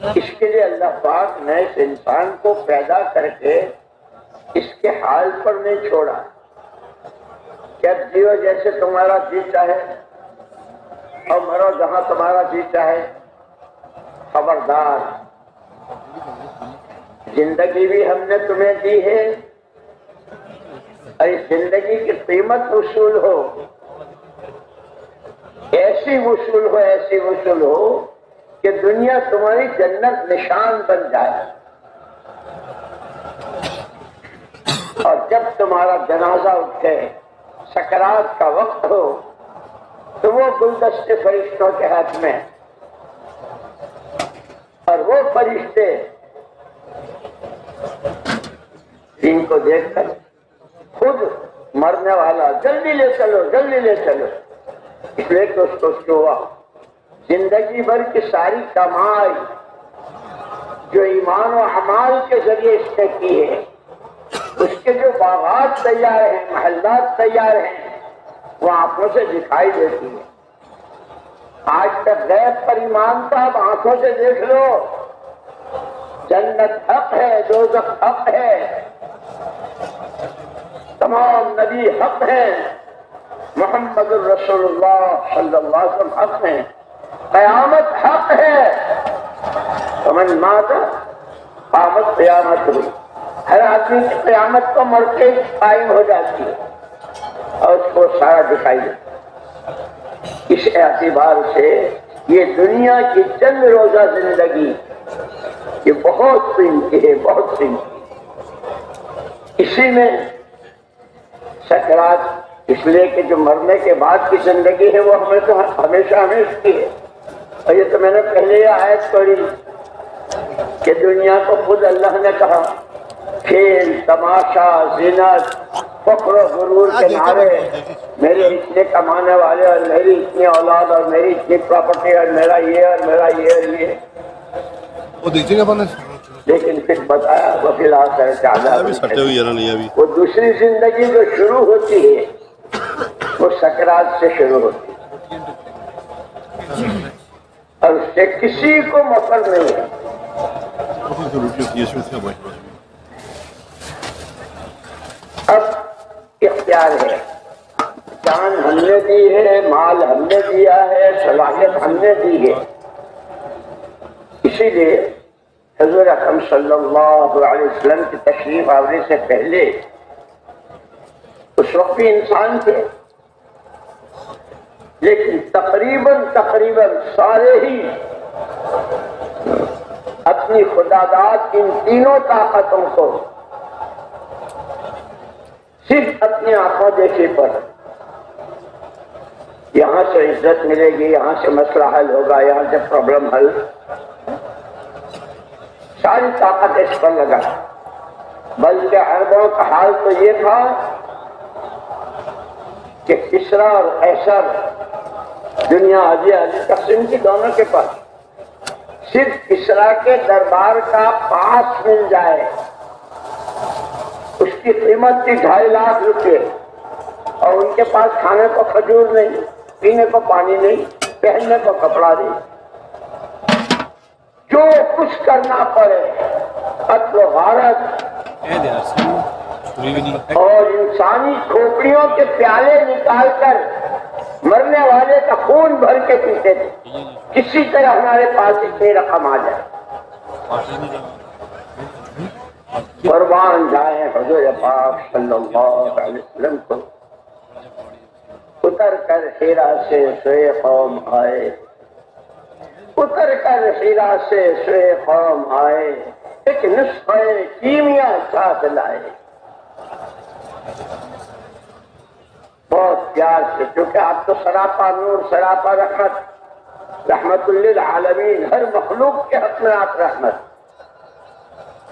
اس کے لیے اللہ پاک نے اس انسان کو پیدا کر کے اس کے حال پر نہیں چھوڑا کہ اب جیو جیسے تمہارا جی چاہے اور مرو جہاں تمہارا جی چاہے. خبردار، زندگی بھی ہم نے تمہیں دی ہے اور اس زندگی کی قیمت وصول ہو، ایسی وصول ہو کہ دنیا تمہاری جنت نشان بن جائے. اور جب تمہارا جنازہ اٹھے، سکرات کا وقت ہو، تو وہ گلدستے فرشتوں کے ہاتھ میں، اور وہ فرشتے جن کو دیکھ کر خود مرنے والا جلدی لے چلو جلدی لے چلو، اس لیے کہ اس کو ہوا زندگی بھر کی ساری کمائی جو ایمان و اعمال کے ذریعے اس نے کی ہے، اس کے جو باغات تیار ہیں، محلات تیار ہیں، وہ آنکھوں سے دکھائی دیتی ہے. آج تک غیب پر ایمان تھا، اب آنکھوں سے دیکھ لو. جنت حق ہے، دوزخ حق ہے، تمام نبی حق ہیں، محمد الرسول اللہ صلی اللہ علیہ وسلم حق ہیں، قیامت حق ہے. فمن مات قامت قیامت ہوئی. ہر آدمی کی قیامت تو مر کے قائم ہو جاتی ہے اور اس کو سارا دکھائی دیتا. اس اعتبار سے یہ دنیا کی چند روزہ زندگی یہ بہت قیمتی ہے، بہت قیمتی. اسی میں سکرات، اس لیے کہ جو مرنے کے بعد کی زندگی ہے وہ ہمیشہ کی ہے. اور یہ تو میں نے پہلے یہ آیت پڑھی کہ دنیا کو خود اللہ نے کہا کھیل تماشا زینت فخر و غرور کے نعرے، میرے اتنے کمانے والے اور میری اتنی اولاد اور میری اتنی پراپرٹی اور میرا یہ اور میرا یہ اور یہ. لیکن پھر بتایا وہ فی الحال وہ دوسری زندگی جو شروع ہوتی ہے وہ سکرات سے شروع ہوتی ہے اور اس سے کسی کو مفر نہیں ہے. اب اختیار ہے، جان ہم نے دی ہے، مال ہم نے دیا ہے، صلاحیت ہم نے دی ہے. اسی لیے حضور اکرم صلی اللہ علیہ وسلم کی تشریف آوری سے پہلے اس وقت بھی انسان تھے، لیکن تقریباً سارے ہی اپنی خداداد ان تینوں طاقتوں کو صرف اپنی آنکھوں دیکھے پر یہاں سے عزت ملے گی، یہاں سے مسئلہ حل ہوگا، یہاں سے پرابلم حل، ساری طاقت اس پر لگا. بلکہ عربوں کا حال تو یہ تھا کہ کسریٰ اور قیصر دنیا آدھی تقسیم کی دونوں کے پاس، صرف کسریٰ کے دربار کا پاس مل جائے اس کی قیمت تھی 2.5 لاکھ روپے، اور ان کے پاس کھانے کو کھجور نہیں، پینے کو پانی نہیں، پہننے کو کپڑا نہیں. جو کچھ کرنا پڑے، قتل و غارت اور انسانی کھوپڑیوں کے پیالے نکال کر مرنے والے کا خون بھر کے پیتے تھے، کسی طرح ہمارے پاس اتنی رقم آ جائے. قربان جائے حضور پاک صلی اللہ علیہ وسلم کو اتر کر ہیرا سے سوئے قوم آئے، اتر کر ہیرا سے سوئے قوم آئے، ایک نسخہ کیمیا ساتھ لائے. بہت پیار سے، کیونکہ آپ تو سراپا نور، سراپا رحمت، رحمت للعالمین، ہر مخلوق کے حق میں آپ رحمت،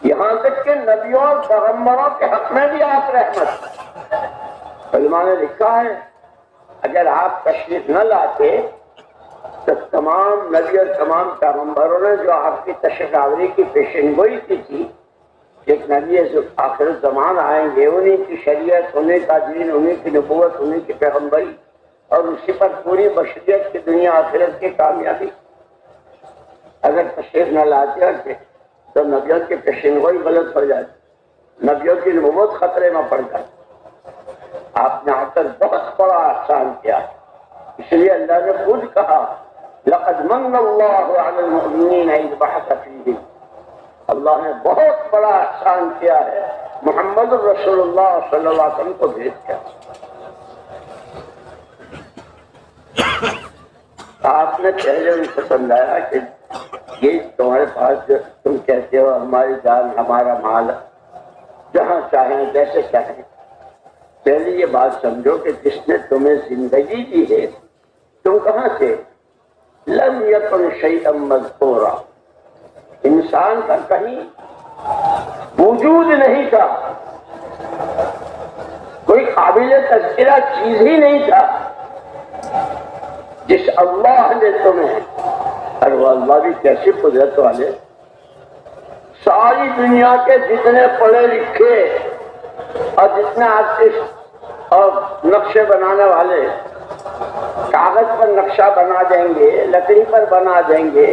یہاں تک کہ نبیوں اور پیغمبروں کے حق میں بھی آپ رحمت. علماء نے لکھا ہے اگر آپ تشریف نہ لاتے تو تمام نبی اور تمام پیغمبروں نے جو آپ کی تشریف آوری کی پیشن گوئی کی تھی، ایک نبی آخر الزمان آئیں گے، انہیں کی شریعت، انہیں کا دین، انہیں کی نبوت، انہیں کی پیغمبری، اور اسی پر پوری بشریت کی دنیا آخرت کی کامیابی. اگر تشریف نہ لاتے ہوتے تو نبیوں کی پیشین گوئی غلط ہو جاتی، نبیوں کی نبوت خطرے میں پڑ جاتی۔ آپ نے آ کر بہت بڑا احسان کیا، اس لیے اللہ نے خود کہا لقد من اللہ علی المؤمنین اذ بعث فیہم، اللہ نے بہت بڑا احسان کیا ہے محمد رسول اللہ صلی اللہ علیہ وسلم کو بھیج کر۔ آپ نے پہلے ان کو سمجھایا کہ یہ تمہارے پاس جو تم کہتے ہو ہماری جان ہمارا مال، جہاں چاہیں جیسے چاہیں، پہلے یہ بات سمجھو کہ جس نے تمہیں زندگی دی ہے تم کہاں تھے؟ لم یکن شیئا مذکورا، انسان کا کہیں وجود نہیں تھا، کوئی قابل تذکرہ چیز ہی نہیں تھا، جس اللہ نے تمہیں، اور وہ اللہ بھی کیسی قدرت والے، ساری دنیا کے جتنے پڑھے لکھے اور جتنے آرٹسٹ اور نقشے بنانے والے کاغذ پر نقشہ بنا دیں گے، لکڑی پر بنا دیں گے،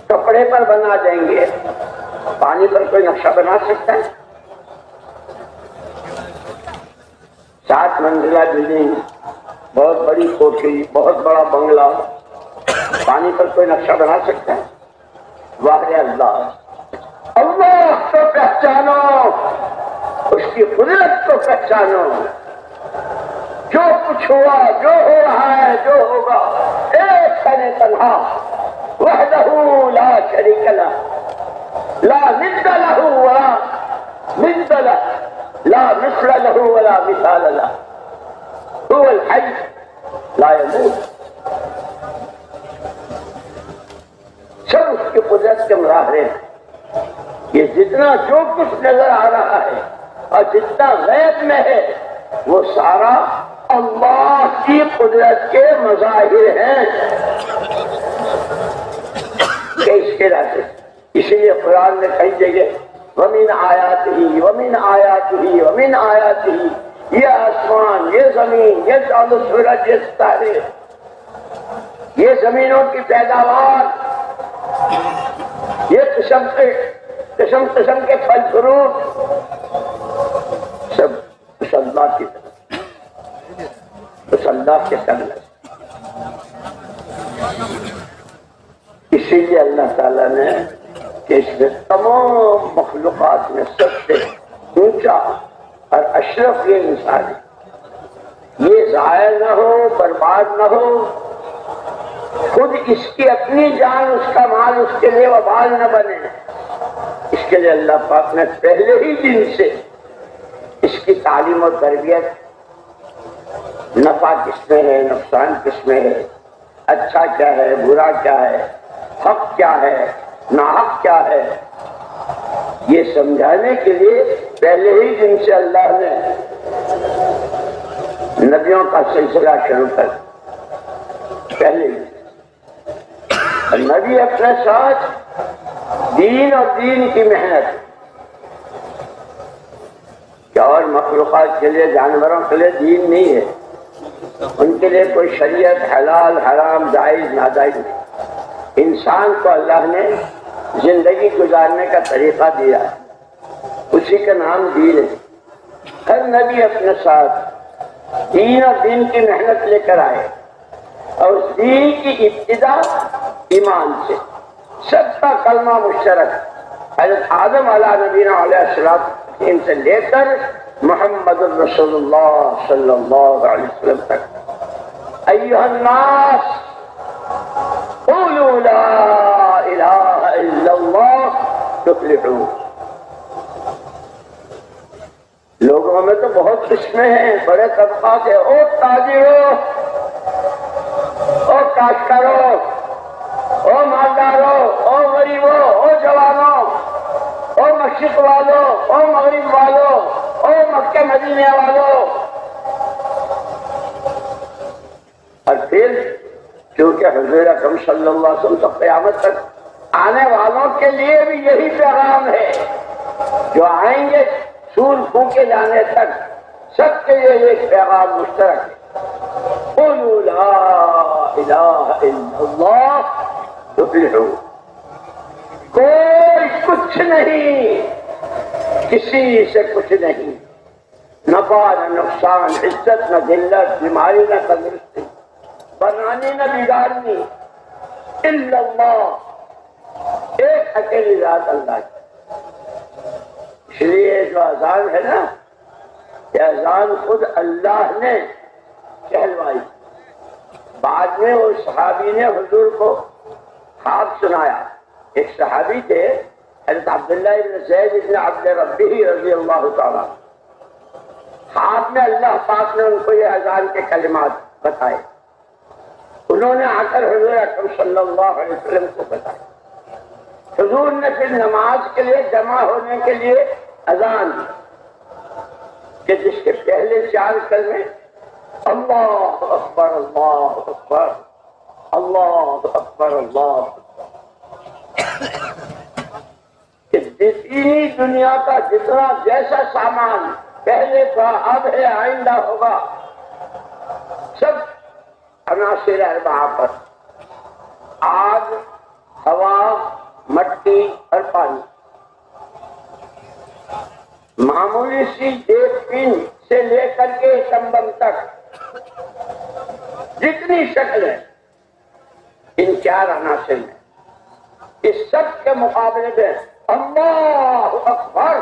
کپڑے پر بنا دیں گے، پانی پر کوئی نقشہ بنا سکتا ہے؟ 7 منزلہ بلڈنگ، بہت بڑی کوٹھی، بہت بڑا بنگلہ، پانی پر کوئی نقشہ بنا سکتا ہے؟ واہ اللہ، اللہ کو پہچانو، اس کی قدرت کو پہچانو، جو کچھ ہوا، جو ہو رہا ہے، جو ہوگا، ایک ہے تنہا، وحدہ لا شریک لہ، لا ند لہ ولا ند لہ، لا مثل لہ ولا مثال لہ، هو الحی لا يموت، سب اس کی قدرت کے مظاہرے ہیں۔ یہ جتنا جو کچھ نظر آ رہا ہے اور جتنا غیب میں ہے وہ سارا اللہ کی قدرت کے مظاہر ہیں کہ اس کے راستے۔ اسی لیے قرآن میں کئی جگہ وَمِنْ آیَاتِهِ وَمِنْ آیَاتِهِ وَمِنْ آیَاتِهِ، یہ آسمان، یہ زمین، یہ چاند و سورج، یہ ستارے، یہ زمینوں کی پیداوار، یہ قسم قسم کے پھل فروٹ، سب اس اللہ کی طرف، اس اللہ کے کرنے۔ اسی لیے اللہ تعالیٰ نے کہ اس میں تمام مخلوقات میں سب سے اونچا اور اشرف یہ انسان ہے، یہ ضائع نہ ہو، برباد نہ ہو، خود اس کی اپنی جان، اس کا مال اس کے لیے وبال نہ بنے، اس کے لیے اللہ پاک نے پہلے ہی دن سے اس کی تعلیم و تربیت، نفع کس میں ہے، نقصان کس میں ہے، اچھا کیا ہے، برا کیا ہے، حق کیا ہے، ناحق کیا ہے، یہ سمجھانے کے لیے پہلے ہی دن سے اللہ نے نبیوں کا سلسلہ شروع کر پہلے ہی۔ نبی اپنے ساتھ دین اور دین کی محنت، کیا اور مخلوقات کے لیے، جانوروں کے لیے دین نہیں ہے، ان کے لیے کوئی شریعت حلال حرام جائز ناجائز نہیں، انسان کو اللہ نے زندگی گزارنے کا طریقہ دیا ہے، اسی کا نام دین ہے۔ ہر نبی اپنے ساتھ دین اور دین کی محنت لے کر آئے، اور اس دین کی ابتدا ایمان سے، سب کا کلمہ مشترک، حضرت آدم علیہ نبینا علیہ السلام سے لے کر محمد رسول اللہ صلی اللہ علیہ وسلم تک، ایھا الناس قولوا لا الہ الا اللہ تفلحوا۔ لوگوں میں تو بہت قسمیں ہیں، بڑے طبقات ہیں، او تاجروں، او کاشتکاروں، او مالداروں، او غریبوں، او جوانوں، او مشرق والوں، او مغرب والوں، او مکہ مدینے والوں، اور پھر کیونکہ حضور اکرم صلی اللہ علیہ وسلم تو قیامت تک آنے والوں کے لیے بھی یہی پیغام ہے، جو آئیں گے سور پھونکے جانے تک سب کے لیے ایک پیغام مشترک ہے، قولوا لا الہ الا اللہ تفلحوا۔ کوئی کچھ نہیں، کسی سے کچھ نہیں، نفع نہ نقصان، عزت نہ ذلت، بیماری نہ تندرستی، بنانی نہ بگاڑنی، الا اللہ، ایک اکیلی ذات اللہ کی۔ اس لیے جو اذان ہے نا، یہ اذان خود اللہ نے کہلوائی، بعد میں وہ صحابی نے حضور کو خواب سنایا۔ ایک صحابی تھے حضرت عبداللہ بن زید بن عبد ربہ رضی اللہ تعالیٰ، خواب میں اللہ پاک نے ان کو یہ اذان کے کلمات بتائے، انہوں نے آ کر حضور اکرم صلی اللہ علیہ وسلم کو بتایا۔ حضور نے پھر نماز کے لیے جمع ہونے کے لیے اذان دی کہ جس کے پہلے 4 کلمے اللہ اکبر اللہ اکبر اللہ اکبر اللہ اکبر، کہ جتنی دنیا کا جتنا جیسا سامان پہلے تھا اب ہے آئندہ ہوگا، سب عناصر اربعہ پر، آگ، ہوا، مٹی اور پانی، معمولی سی ایک پن سے لے کر کے کمبم تک جتنی شکل ہے ان 4 عناصر میں، اس سب کے مقابلے میں اللہ اکبر،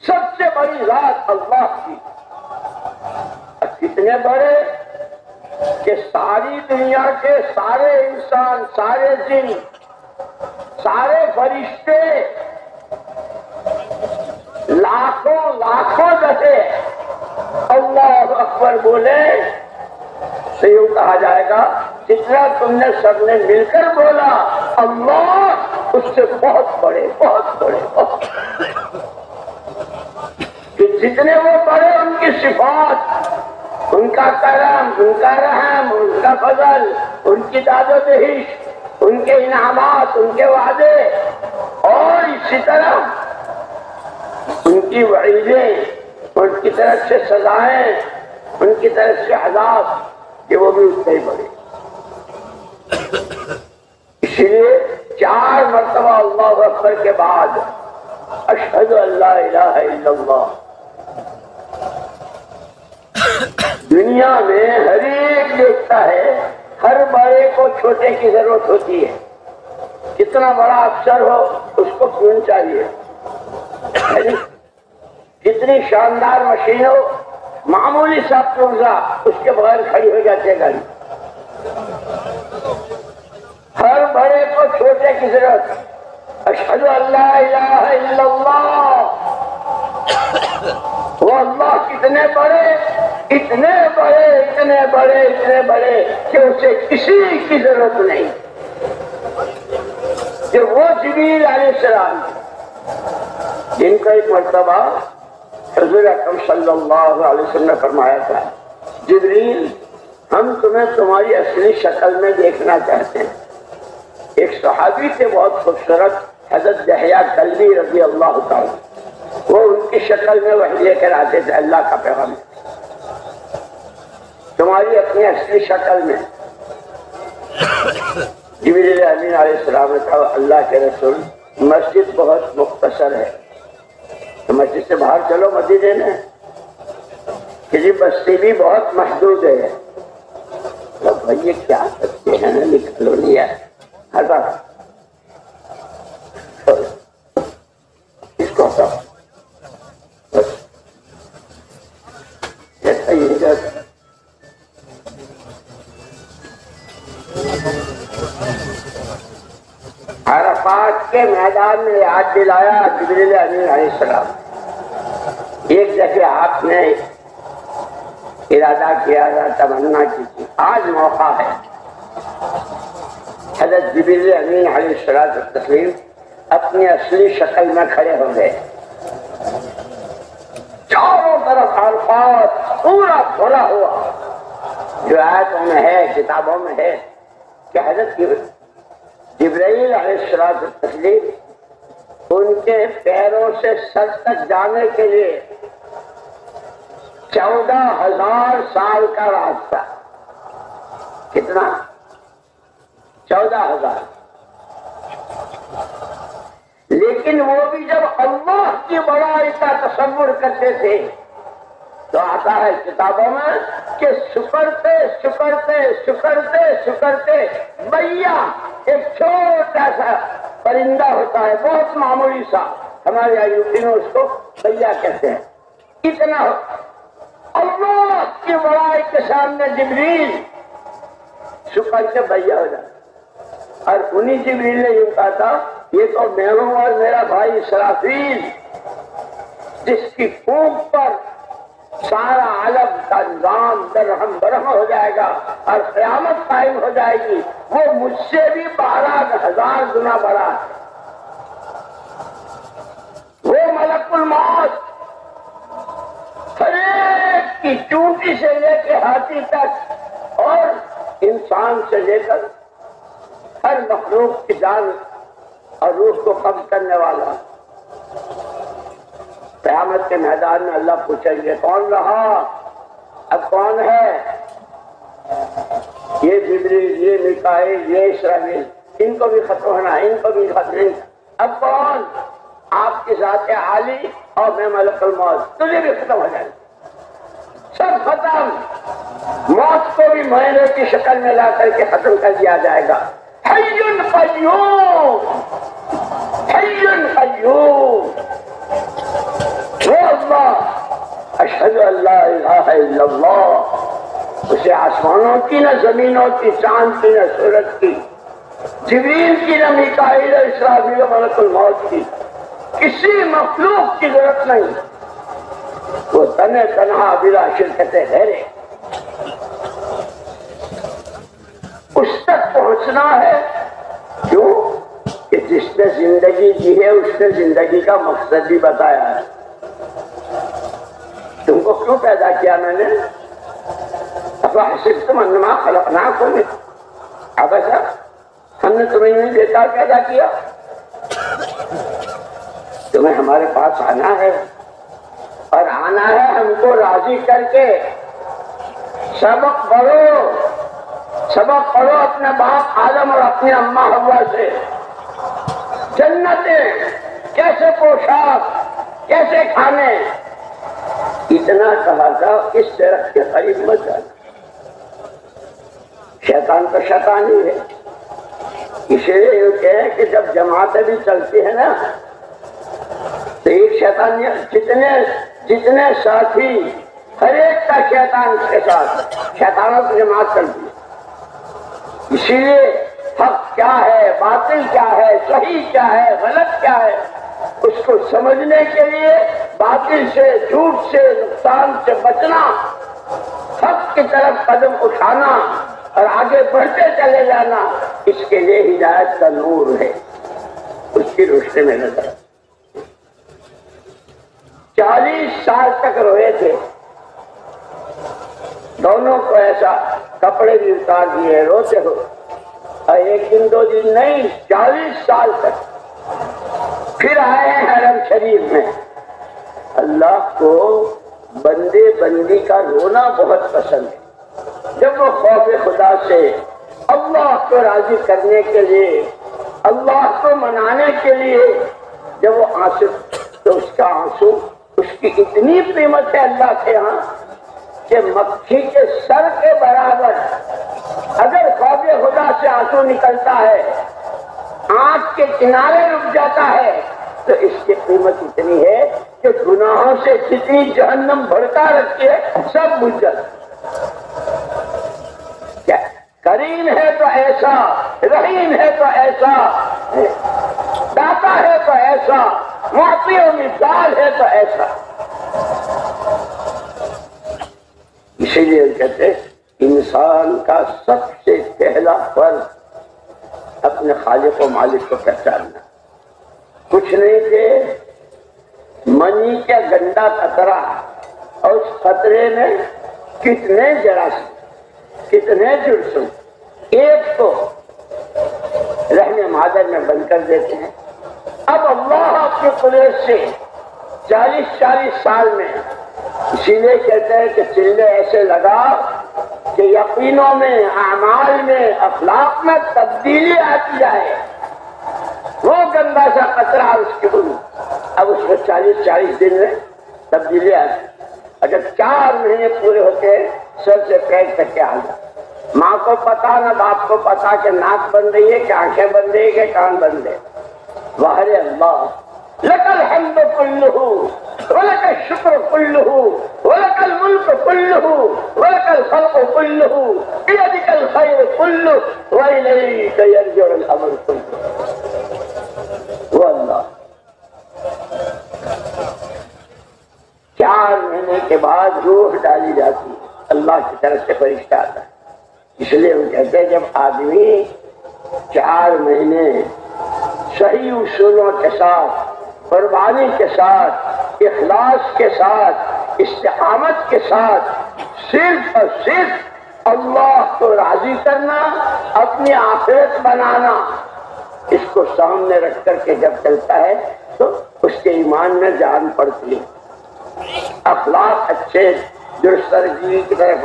سب سے بڑی ذات اللہ کی، کتنے بڑے کہ ساری دنیا کے سارے انسان، سارے جن، سارے فرشتے لاکھوں لاکھوں دفعے اللہ اکبر بولے تو یوں کہا جائے گا جتنا تم نے سب نے مل کر بولا اللہ اس سے بہت بڑے بہت بڑے بہت کہ جتنے وہ بڑے ان کی صفات، ان کا کرم، ان کا رحم، ان کا فضل، ان کی داد و دہش، ان کے انعامات، ان کے وعدے، اور اسی طرح ان کی وعیدیں، ان کی طرف سے سزائیں، ان کی طرف سے عذاب، کہ وہ بھی اتنے ہی بڑے۔ اس لیے 4 مرتبہ اللہ اکبر کے بعد اشہد ان لا الہ الا اللہ۔ دنیا میں ہر ایک دیکھتا ہے ہر بڑے کو چھوٹے کی ضرورت ہوتی ہے، کتنا بڑا افسر ہو اس کو کیوں چاہیے، جتنی شاندار مشین ہو معمولی سا پرزا اس کے بغیر کھڑی ہو جاتی ہے گاڑی۔ ہر بڑے کو چھوٹے کی ضرورت، اشہد ان لا الہ الا اللہ، وہ اللہ کتنے بڑے، اتنے بڑے اتنے بڑے اتنے بڑے کہ اسے کسی کی ضرورت نہیں، کہ وہ جبریل علیہ السلام جن کا ایک مرتبہ حضور اکرم صلی اللہ علیہ وسلم نے فرمایا تھا، جبریل ہم تمہیں تمہاری اصلی شکل میں دیکھنا چاہتے ہیں۔ ایک صحابی تھے بہت خوبصورت حضرت یحییٰ کلبی رضی اللہ تعالیٰ، وہ ان کی شکل میں وحی لے کر آتے تھے، اللہ کا پیغام تمہاری اپنی اصلی شکل میں۔ جبریل امین علیہ السلام نے کہا اللہ کے رسول مسجد بہت مختصر ہے، تو مسجد سے باہر چلو مدینے میں، کہ جی بستی بھی بہت محدود ہے۔ تو بھائی کیا کرتے ہیں نکلو لیا ہٹا اس کو عرفات کے میدان میں یاد دلایا جبریل امین علیہ السلام۔ ایک دفعہ آپ نے ارادہ کیا تھا، تمنا کی تھی، آج موقع ہے۔ حضرت جبریل امین علیہ السلام اپنی اصلی شکل میں کھڑے ہو گئے، چاروں طرف عرفات پورا کھلا ہوا، جو آیتوں میں ہے کتابوں میں ہے کہ حضرت جبرائیل علیہ السلام ان کے پیروں سے سر تک جانے کے لیے 14,000 سال کا راستہ، کتنا 14,000. لیکن وہ بھی جب اللہ کی بڑائی کا تصور کرتے تھے تو آتا ہے کتابوں میں کہ شکرتے شکرتے شکرتے شکرتے بیا، ایک چھوٹا سا پرندہ ہوتا ہے بہت معمولی سا، ہمارے یہاں یوپی میں اس کو بیا کہتے ہیں، اتنا اللہ کی بڑائی کے سامنے جبریل شکر کے بیا ہو جاتا. اور انہی جبریل نے یوں کہا تھا یہ تو میں ہوں اور میرا بھائی اسرافیل، جس کی پھونک پر سارا عالم کا نظام درہم برہم ہو جائے گا اور قیامت قائم ہو جائے گی، وہ مجھ سے بھی 12,000 گنا بڑا ہے. وہ ملک الموت ہر ایک کی چونٹی سے لے کے ہاتھی تک اور انسان سے لے کر ہر مخلوق کی جان اور روح کو قبض کرنے والا. قیامت کے میدان میں اللہ پوچھیں گے کون رہا، اب کون ہے؟ یہ جبریل، یہ میکائیل، یہ اسرافیل، ان کو بھی ختم ہونا، ان کو بھی ختم. اب کون؟ آپ کی ذات عالی اور میں ملک الموت، تجھے بھی ختم ہو جائے، سب ختم. موت کو بھی معائنے کی شکل میں لا کر کے ختم کر دیا جائے گا. حی قیوم، حی قیوم، وہ اللہ اشہد ان لا الہ الا اللہ، اسے آسمانوں کی نہ زمینوں کی، چاند کی نہ سورج کی، جبریل کی نہ میکائیل اور اسرافیل و ملک الموت کی، کسی مخلوق کی ضرورت نہیں. وہ تنہا تنہا بلا شرکت غیرے اس تک پہنچنا ہے. کیوں کہ جس نے زندگی جی ہے اس نے زندگی کا مقصد بھی بتایا ہے. تم کو کیوں پیدا کیا میں نے؟ افحسبتم انما خلقناکم عبثا، ہم نے تمہیں نہیں بیکار پیدا کیا، تمہیں ہمارے پاس آنا ہے اور آنا ہے ہم کو راضی کر کے. سبق پڑھو، سبق پڑھو اپنے باپ آدم اور اپنی اماں حوا سے. جنتیں کیسے پوشاک، کیسے کھانے، اتنا کہا تھا اس درخت کے قریب مت جانا. شیطان تو شیطان ہی ہے. اس لیے یہ کہے کہ جب جماعتیں بھی چلتی ہے نا تو ایک شیطان، جتنے ساتھی ہر ایک کا شیطان اس کے ساتھ، شیطانوں کی جماعت چلتی ہے. اسی لیے حق کیا ہے، باطل کیا ہے، صحیح کیا ہے، غلط کیا ہے، اس کو سمجھنے کے لیے باطل سے، جھوٹ سے، نقصان سے بچنا، حق کی طرف قدم اٹھانا اور آگے بڑھتے چلے جانا، اس کے لیے ہدایت کا نور ہے، اس کی روشنی میں نظر. 40 سال تک روئے تھے دونوں کو، ایسا کپڑے بھی اتار دیے، روتے ہو. اور ایک دن دو دن نہیں، 40 سال تک. پھر آئے ہیں حرم شریف میں. اللہ کو بندے بندی کا رونا بہت پسند ہے. جب وہ خوف خدا سے اللہ کو راضی کرنے کے لیے، اللہ کو منانے کے لیے جب وہ آنسو، تو اس کا آنسو، اس کی اتنی قیمت ہے اللہ کے ہاں کہ مکھی کے سر کے برابر. اگر خوف خدا سے آنسو نکلتا ہے، آنکھ کے کنارے رک جاتا ہے، تو اس کی قیمت اتنی ہے کہ گناہوں سے جتنی جہنم بھڑکا رکھی ہے سب بجھ جاتا. کیا کریم ہے تو ایسا، رحیم ہے تو ایسا، داتا ہے تو ایسا، معطی و مثال ہے تو ایسا. اسی لیے کہتے ہیں انسان کا سب سے پہلا فرض اپنے خالق و مالک کو پہچاننا. کچھ نہیں کہ منی کا گندا قطرہ، اور اس قطرے میں کتنے جراثیم، کتنے جرثوم ایک کو رحم مادر میں بند کر دیتے ہیں. اب اللہ اپنی قدرت سے 40 سال میں، اسی لیے کہتے ہیں کہ چلے ایسے لگا کہ یقینوں میں، اعمال میں، اخلاق میں تبدیلی آتی جائے. وہ گندا سا قطرہ اس کے اب اس میں 40 دن میں تبدیلی آتی. اگر 4 مہینے پورے ہوتے سر سے پیر تک کے حال. ماں کو پتا نہ باپ کو پتا کہ ناک بن رہی ہے کہ آنکھیں بن رہی ہے کہ کان بن رہے. واہ اللہ، لک الحمد کلہ ولک الشکر کلہ ولک الملک کلہ ولک الخلق کلہ بیدک الخیر کلہ والیک یرجع الامر کلہ. وہ اللہ 4 مہینے کے بعد روح ڈالی جاتی ہے، اللہ کی طرف سے فرشتہ آتا ہے. اس لیے وہ کہتے ہیں جب آدمی 4 مہینے صحیح اصولوں کے ساتھ، قربانی کے ساتھ، اخلاص کے ساتھ، استقامت کے ساتھ صرف اور صرف اللہ کو راضی کرنا، اپنی آخرت بنانا، اس کو سامنے رکھ کر کے جب چلتا ہے تو اس کے ایمان میں جان پڑتی ہے. اخلاق اچھے درست ترجیح کی طرف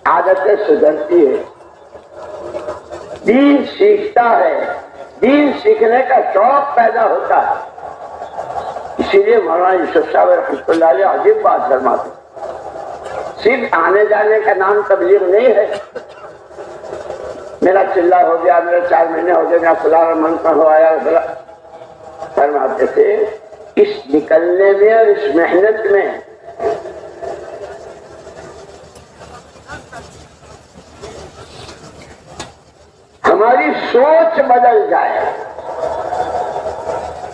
عادتیں سدھرتی ہے، دین سیکھتا ہے، دین سیکھنے کا شوق پیدا ہوتا ہے. اسی لیے مولانا یوسف صاحب رحمۃ اللہ علیہ عجیب بات فرماتے ہیں، صرف آنے جانے کا نام تبلیغ نہیں ہے. میرا چلہ ہو گیا، میرا 4 مہینے ہو گئے، میرا فلاں منقطع ہو آیا. فرماتے تھے اس نکلنے میں اور اس محنت میں ہماری سوچ بدل جائے.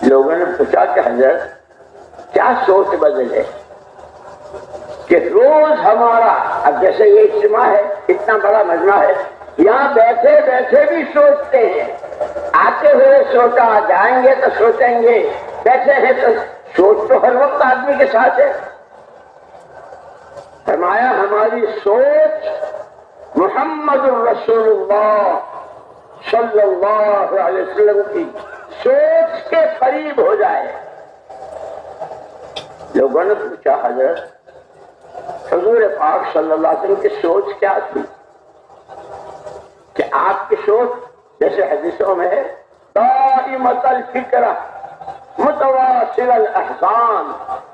لوگوں نے پوچھا کہ حضرت کیا سوچ بدلے کہ روز ہمارا، اب جیسے یہ اجتماع ہے، اتنا بڑا مجمع ہے، یہاں بیٹھے بیٹھے بھی سوچتے ہیں. آتے ہوئے سوچا، جائیں گے تو سوچیں گے، بیٹھے ہیں تو سوچ تو ہر وقت آدمی کے ساتھ ہے. فرمایا ہماری سوچ محمد الرسول اللہ صلی اللہ علیہ وسلم کی سوچ کے قریب ہو جائے. لوگوں نے پوچھا حضرت حضور پاک صلی اللہ علیہ وسلم کی سوچ کیا تھی؟ کہ آپ کی سوچ جیسے حدیثوں میں ہے دائمۃ الفکر متواصل الاحسان،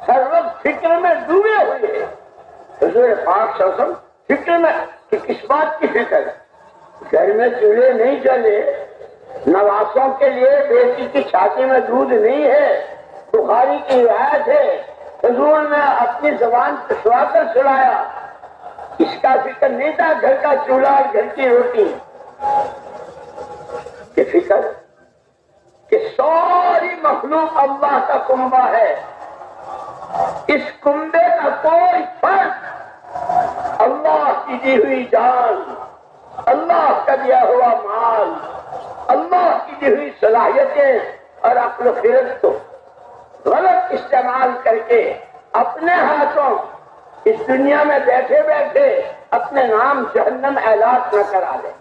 ہر وقت فکر میں ڈوبے ہوئے ہیں. حضور پاک صلی اللہ علیہ وسلم فکر میں کہ کس بات کی فکر ہے؟ گھر میں چولہے نہیں چلے، نواسوں کے لیے بیٹی کی چھاتی میں دودھ نہیں ہے. بخاری کی روایت ہے حضور نے اپنی زبان پسوا کر سلایا. اس کا فکر نہیں تھا گھر کا چولہا اور گھر کی روٹی کی فکر کہ ساری مخلوق اللہ کا کنبہ ہے. اس کنبے کا کوئی فرق اللہ کی دی ہوئی جان، اللہ کا دیا ہوا مال، اللہ کی دی ہوئی صلاحیتیں اور عقل و خرد کو غلط استعمال کر کے اپنے ہاتھوں اس دنیا میں بیٹھے بیٹھے اپنے نام جہنم اعلان نہ کرا لے.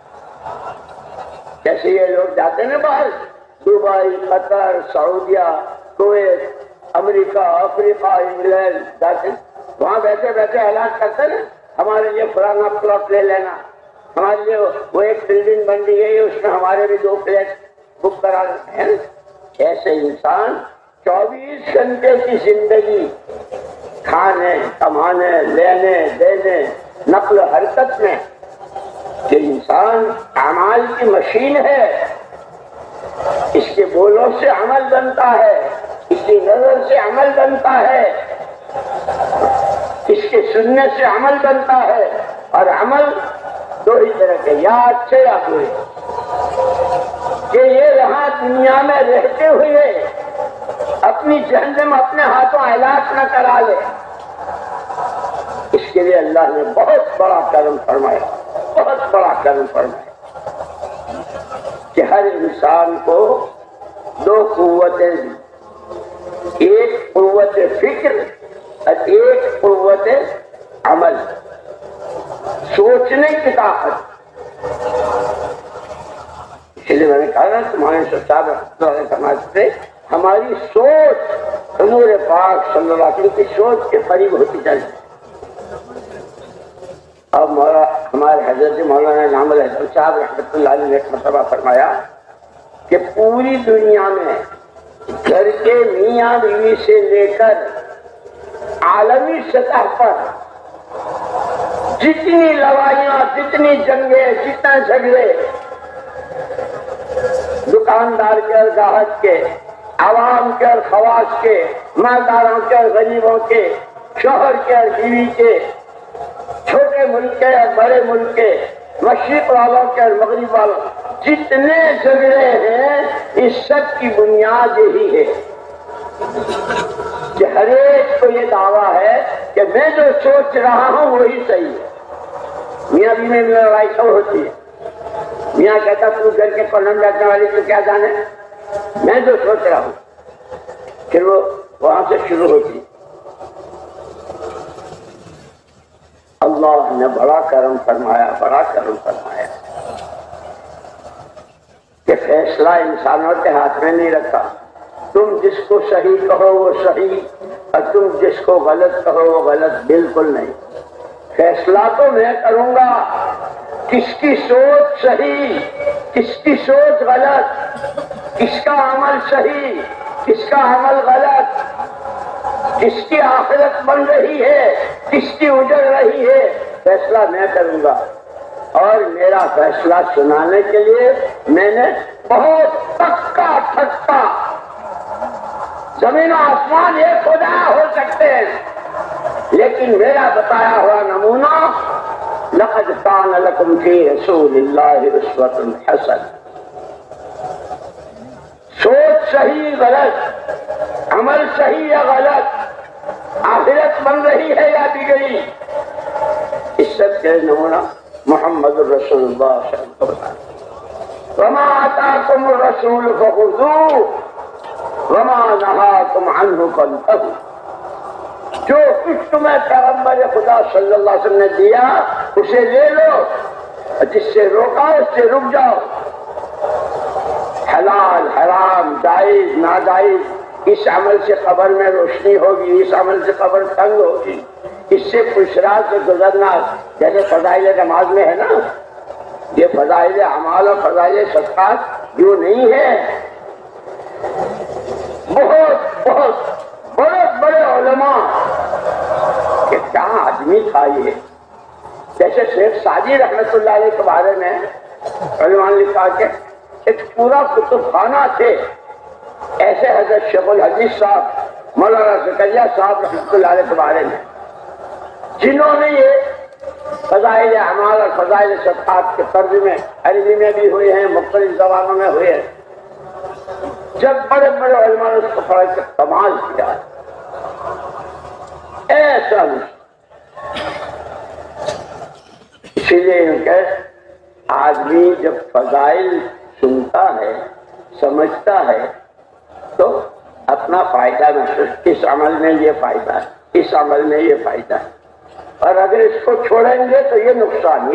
جیسے یہ لوگ جاتے ہیں باہر، دبئی، قطر، سعودیہ، کویت، امریکہ، افریقہ، انگلینڈ جاتے ہیں، وہاں بیٹھے بیٹھے اعلان کرتے ہیں ہمارے لیے فلانا پلاٹ لے لینا، ہمارے لیے وہ ایک بلڈنگ بن رہی ہے اس میں ہمارے بھی 2 فلیٹ بک کرا دیتے ہیں. ایسے انسان 24 گھنٹے کی زندگی کھانے، کمانے، لینے، دینے، نقل و حرکت میں، یہ انسان اعمال کی مشین ہے. اس کے بولوں سے عمل بنتا ہے، اس کی نظر سے عمل بنتا ہے، اس کے سننے سے عمل بنتا ہے. اور عمل 2 ہی طرح کے، یا اچھے یا برے. کہ یہ یہاں دنیا میں رہتے ہوئے اپنی جہنم اپنے ہاتھوں ہلاک نہ کرا لے. اس کے لیے اللہ نے بہت بڑا کرم فرمایا، بہت بڑا کرم فرمایا کہ ہر انسان کو 2 قوتیں دی، ایک قوت فکر اور ایک قوت عمل، سوچنے کی طاقت. اس لیے میں نے کہا نا تمہارے صاحب فرماتے تھے ہماری سوچ حضور پاک صلی اللہ علیہ وسلم کی سوچ کے قریب ہوتی جائے. اب حضرت مولانا انعام الحسن صاحب رحمۃ اللہ علیہ نے ایک مرتبہ فرمایا کہ پوری دنیا میں گھر کے میاں بیوی سے لے کر عالمی سطح پر جتنی لڑائیاں، جتنی جنگیں، جتنے جھگڑے دکاندار کے اور گاہک کے، عوام کے اور خواص کے، مالداروں کے اور غریبوں کے، شوہر کے اور بیوی کے، چھوٹے ملک کے اور بڑے ملک کے، مشرق والوں کے اور مغرب والوں، جتنے جھگڑے ہیں اس سب کی بنیاد یہی ہے کہ ہر ایک کو یہ دعویٰ ہے کہ میں جو سوچ رہا ہوں وہی صحیح ہے۔ میاں بیوی میں لڑائی کب ہوتی ہے؟ میاں کہتا تو گھر کے کارنر میں رکھنے والی تو کیا جانے، میں جو سوچ رہا ہوں، پھر وہ وہاں سے شروع ہوتی ہے۔ اللہ نے بڑا کرم فرمایا، بڑا کرم فرمایا کہ فیصلہ انسانوں کے ہاتھ میں نہیں رکھا۔ تم جس کو صحیح کہو وہ صحیح اور تم جس کو غلط کہو وہ غلط، بالکل نہیں۔ فیصلہ تو میں کروں گا، کس کی سوچ صحیح، کس کی سوچ غلط، کس کا عمل صحیح، کس کا عمل غلط، کس کی آخرت بن رہی ہے، کس کی اجڑ رہی ہے، فیصلہ میں کروں گا۔ اور میرا فیصلہ سنانے کے لیے میں نے بہت پکا ٹھکا، زمین و آسمان ایک خدا ہو سکتے ہیں لیکن میرا بتایا ہوا نمونہ لقد کان لکم فی رسول اللہ اسوۃ حسنہ، سوچ صحیح غلط، عمل صحیح یا غلط، آخرت بن رہی ہے یا بگڑی، اس سب کے نمونہ محمد الرسول اللہ صلی اللہ علیہ وسلم۔ وما آتاکم الرسول فخذوہ وما نہاکم عنہ فانتہوا، جو کچھ تمہیں پیغمبر خدا صلی اللہ علیہ وسلم نے دیا اسے لے لو، جس سے روکا اس سے رک جاؤ۔ حلال حرام، جائز ناجائز، اس عمل سے قبر میں روشنی ہوگی، اس عمل سے قبر تنگ ہوگی، اس سے خوشرا سے گزرنا، جیسے فضائل نماز میں ہے نا، یہ فضائل اعمال اور فضائل صدقات یوں نہیں ہے۔ بہت بہت بڑے بڑے علماء کہ کیا آدمی تھا یہ، جیسے شیخ سعدی رحمۃ اللہ علیہ کے بارے میں علماء نے لکھا کہ ایک پورا کتب خانہ تھے، ایسے حضرت شیخ الحدیث صاحب مولانا زکریا صاحب رحمۃ اللہ علیہ کے بارے میں، جنہوں نے یہ فضائل اعمال اور فضائل صدقات کے ترجمے عربی میں بھی ہوئے ہیں، مختلف زبانوں میں ہوئے ہیں۔ جب بڑے بڑے علماء نے اس کو پڑھ کے کمال کیا، ایسا اسی لیے کہ آدمی جب فضائل سنتا ہے سمجھتا ہے تو اپنا فائدہ محسوس، اس عمل میں یہ فائدہ ہے، اس عمل میں یہ فائدہ ہے، اور اگر اس کو چھوڑیں گے تو یہ نقصان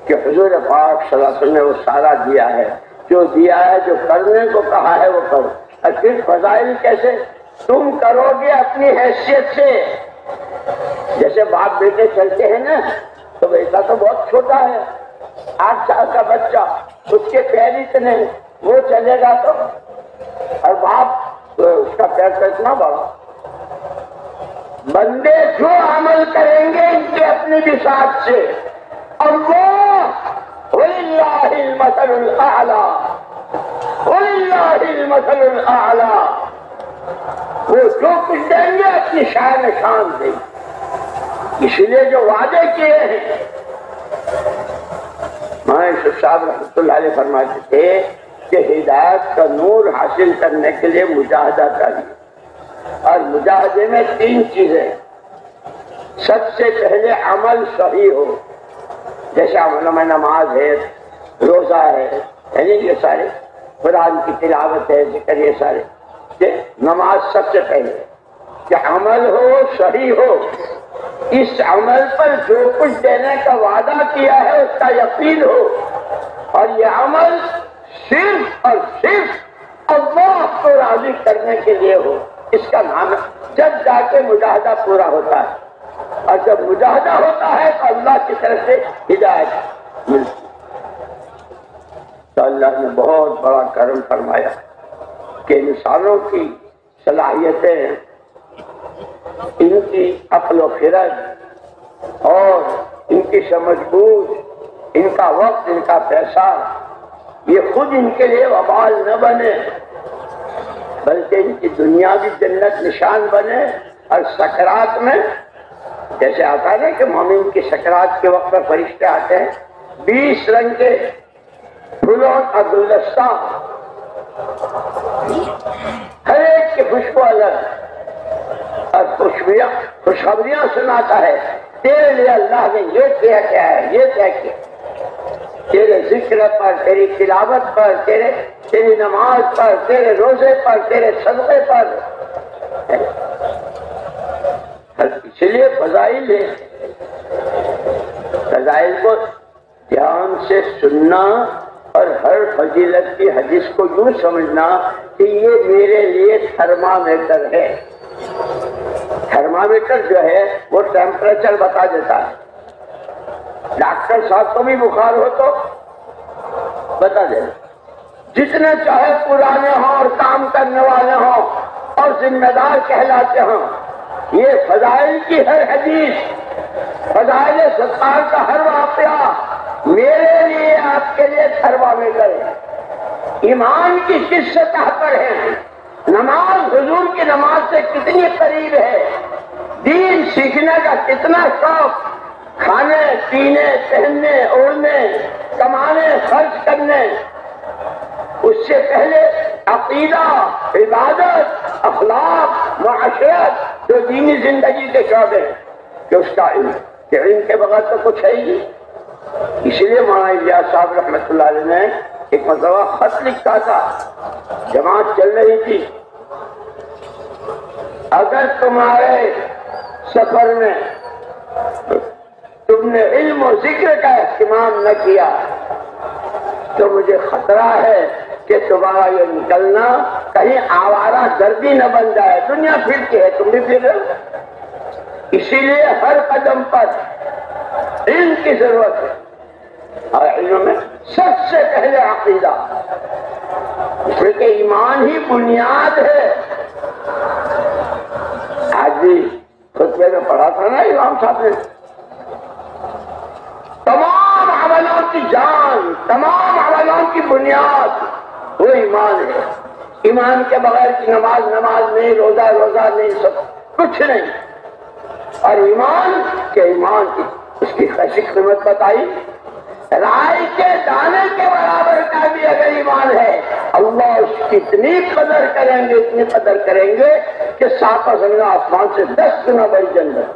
کہ حضور پاک صلی اللہ علیہ وسلم نے وہ سارا دیا ہے، جو دیا ہے، جو کرنے کو کہا ہے وہ کرو۔ اور پھر فضائل کیسے تم کرو گے؟ اپنی حیثیت سے، جیسے باپ بیٹے چلتے ہیں نا، تو بیٹا تو بہت چھوٹا ہے، 8 سال کا بچہ، اس کے پیر اتنے، وہ چلے گا تو، اور باپ اس کا پیر تو اتنا بڑا۔ بندے جو عمل کریں گے ان کے اپنی بساط سے، اللہ وَلِلَّهِ الْمَثَلُ الْأَعْلَىٰ وَلِلَّهِ الْمَثَلُ الْأَعْلَىٰ، وہ جو کچھ دیں گے اپنی شان شان دیں گے، اس لیے جو وعدے کیے ہیں۔ مولانا یوسف صاحب رحمۃ اللہ علیہ فرماتے تھے کہ ہدایت کا نور حاصل کرنے کے لیے مجاہدہ چاہیے، اور مجاہدے میں 3 چیزیں، سب سے پہلے عمل صحیح ہو، جیسے عمل میں نماز ہے، روزہ ہے، یعنی یہ سارے، قرآن کی تلاوت ہے، ذکر، یہ سارے، نماز سب سے پہلے کہ عمل ہو، صحیح ہو، اس عمل پر جو کچھ دینے کا وعدہ کیا ہے اس کا یقین ہو، اور یہ عمل صرف اور صرف اللہ کو راضی کرنے کے لیے ہو، اس کا نام ہے، جب جا کے مجاہدہ پورا ہوتا ہے۔ اور جب مجاہدہ ہوتا ہے تو اللہ کی طرف سے ہدایت ملتی. تو اللہ نے بہت بڑا کرم فرمایا کہ انسانوں کی صلاحیتیں، ان کی عقل و خرد اور ان کی سمجھ بوجھ، ان کا وقت، ان کا پیسہ، یہ خود ان کے لیے وبال نہ بنے بلکہ ان کی دنیاوی جنت نشان بنے. اور سکرات میں جیسے آتا ہے کہ مومن کی سکرات کے وقت پر فرشتے آتے ہیں 20 رنگ کے پھولوں کا گلدستہ، ہر ایک کی خوشبو الگ، اور خوشخبریاں سناتا ہے تیرے لیے اللہ نے یہ کیا ہے، یہ کیا کیا، تیرے ذکر پر، تیری تلاوت پر، تیری نماز پر، تیرے روزے پر، تیرے صدقے پر. اس لیے فضائل ہے، فضائل کو دھیان سے سننا اور ہر فضیلت کی حدیث کو یوں سمجھنا کہ یہ میرے لیے تھرمامیٹر ہے. تھرمامیٹر جو ہے وہ ٹیمپریچر بتا دیتا ہے. ڈاکٹر صاحب کو بھی بخار ہو تو بتا دیں، جتنے چاہے پرانے ہوں اور کام کرنے والے ہوں اور ذمہ دار کہلاتے ہوں، یہ فضائل کی ہر حدیث، فضائل ستار کا ہر واقعہ میرے لیے، آپ کے لیے تھرمامیٹر ہے. ایمان کی کس سطح پر ہے، نماز حضور کی نماز سے کتنی قریب ہے، دین سیکھنے کا کتنا شوق، کھانے پینے پہننے اوڑھنے کمانے خرچ کرنے، اس سے پہلے عقیدہ، عبادت، اخلاق، معاشرت، جو دینی زندگی کے شعبے ہیں کہ اس کا علم، کہ علم کے بغیر تو کچھ ہے ہی. اس لیے مولانا الیاس صاحب رحمۃ اللہ علیہ نے ایک مرتبہ خط لکھا تھا، جماعت چل رہی تھی، اگر تمہارے سفر میں تم نے علم و ذکر کا اہتمام نہ کیا تو مجھے خطرہ ہے کہ تمہارا یہ نکلنا کہیں آوارہ گردی نہ بن جائے. دنیا پھرتی ہے، تم بھی پھر رہے ہو. اسی لیے ہر قدم پر علم کی ضرورت ہے، اور علم میں سب سے پہلے عقیدہ، اس لیے کہ ایمان ہی بنیاد ہے. آج بھی خطبے میں پڑھا تھا نا امام صاحب نے، تمام عملوں کی جان، تمام عملوں کی بنیاد وہ ایمان ہے. ایمان کے بغیر کی نماز نماز نہیں، روزہ روزہ نہیں، سب کچھ نہیں. اور ایمان کے ایمان کی اس کی کیسی قیمت بتائی، رائے کے دانے کے برابر کا بھی اگر ایمان ہے، اللہ اس کی اتنی قدر کریں گے، اتنی قدر کریں گے کہ 7 زمین آسمان سے 10 گنا بڑی جنت.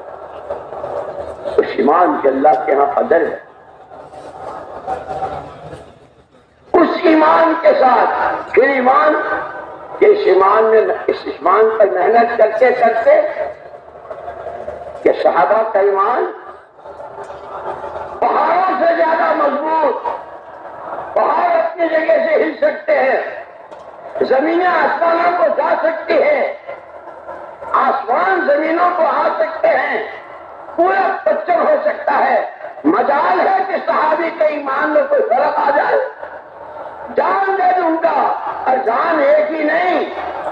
اس ایمان کے اللہ کے ہاں قدر ہے. اس ایمان کے ساتھ پھر ایمان، اس ایمان پر محنت کرتے کرتے کہ صحابہ کا ایمان پہاڑوں سے زیادہ مضبوط، پہاڑ اپنی جگہ سے ہل سکتے ہیں، زمینیں آسمانوں کو جا سکتی ہے، آسمان زمینوں کو آ سکتے ہیں، پورا پچر ہو سکتا ہے. مجال ہے کہ صحابی کے ایمان میں کوئی فرق آ جائے، جان دے دوں گا. اور جان ایک ہی نہیں،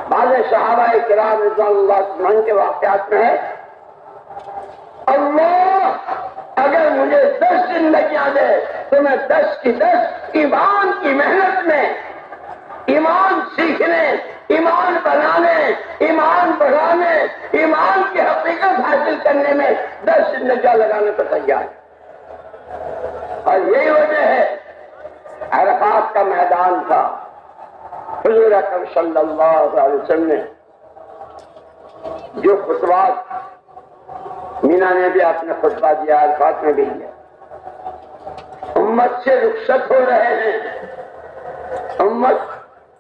بعض صحابہ کرام رضوان اللہ عنہم کے واقعات میں ہے، اللہ اگر مجھے 10 زندگیاں دے تو میں 10 کی 10 ایمان کی محنت میں، ایمان سیکھنے، ایمان بنانے، ایمان بڑھانے، ایمان کی حقیقت حاصل کرنے میں 10 زندگیاں لگانے کو تیار ہے. اور یہی وجہ ہے عرفات کا میدان تھا، حضور اکرم صلی اللہ علیہ وسلم نے جو خطبات، مینا نے بھی اپنے خطبہ دیا، عرفات میں بھی دیا. امت سے رخصت ہو رہے ہیں، امت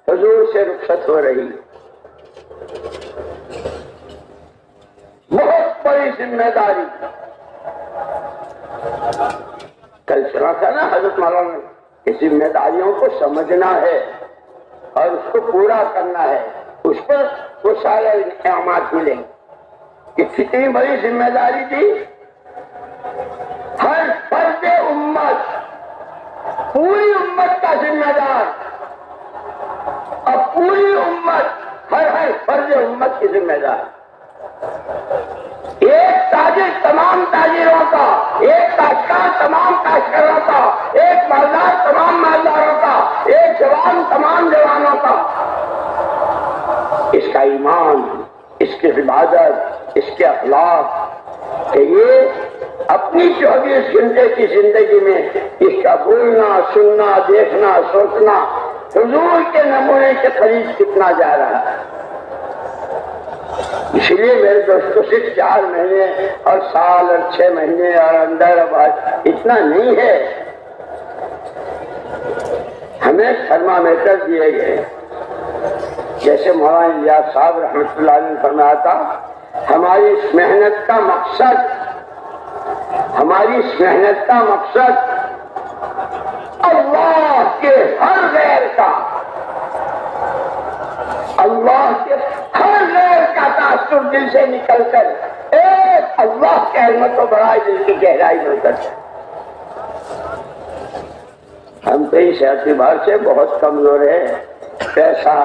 حضور سے رخصت ہو رہی ہے. بہت بڑی ذمہ داری. کل سنا تھا نا حضرت مولانا نے کہ ذمہ داریوں کو سمجھنا ہے اور اس کو پورا کرنا ہے، اس پر وہ سارے انعامات ملیں گے. کتنی بڑی ذمہ داری تھی. ہر فرد امت، پوری امت کا ذمہ دار، اب پوری امت ہر فرد امت کی ذمہ دار. ایک تاجر تمام تاجروں کا، ایک کاشتکار تمام کاشتکاروں کا، ایک مالدار تمام مالداروں کا، ایک جوان تمام جوانوں کا. اس کا ایمان، اس کی عبادت، اس کے اخلاق کہ یہ اپنی 24 گھنٹے کی زندگی میں اس کا بولنا، سننا، دیکھنا، سوچنا حضور کے نمونے کے قریب کتنا جا رہا ہے. اس لیے میرے دوستوں صرف 4 مہینے اور سال اور 6 مہینے اور اندر آباد اتنا نہیں ہے. ہمیں تھرمامیٹر دیے گئے. جیسے مولانا الیاس صاحب رحمۃ اللہ علیہ نے فرمایا تھا، ہماری اس محنت کا مقصد اللہ کے ہر غیر کا تاثر دل سے نکل کر ایک اللہ کے عظمت و بڑائی دل کی گہرائی میں اترتا ہے. ہم تو اس اعتبار سے بہت کمزور ہیں. پیسہ،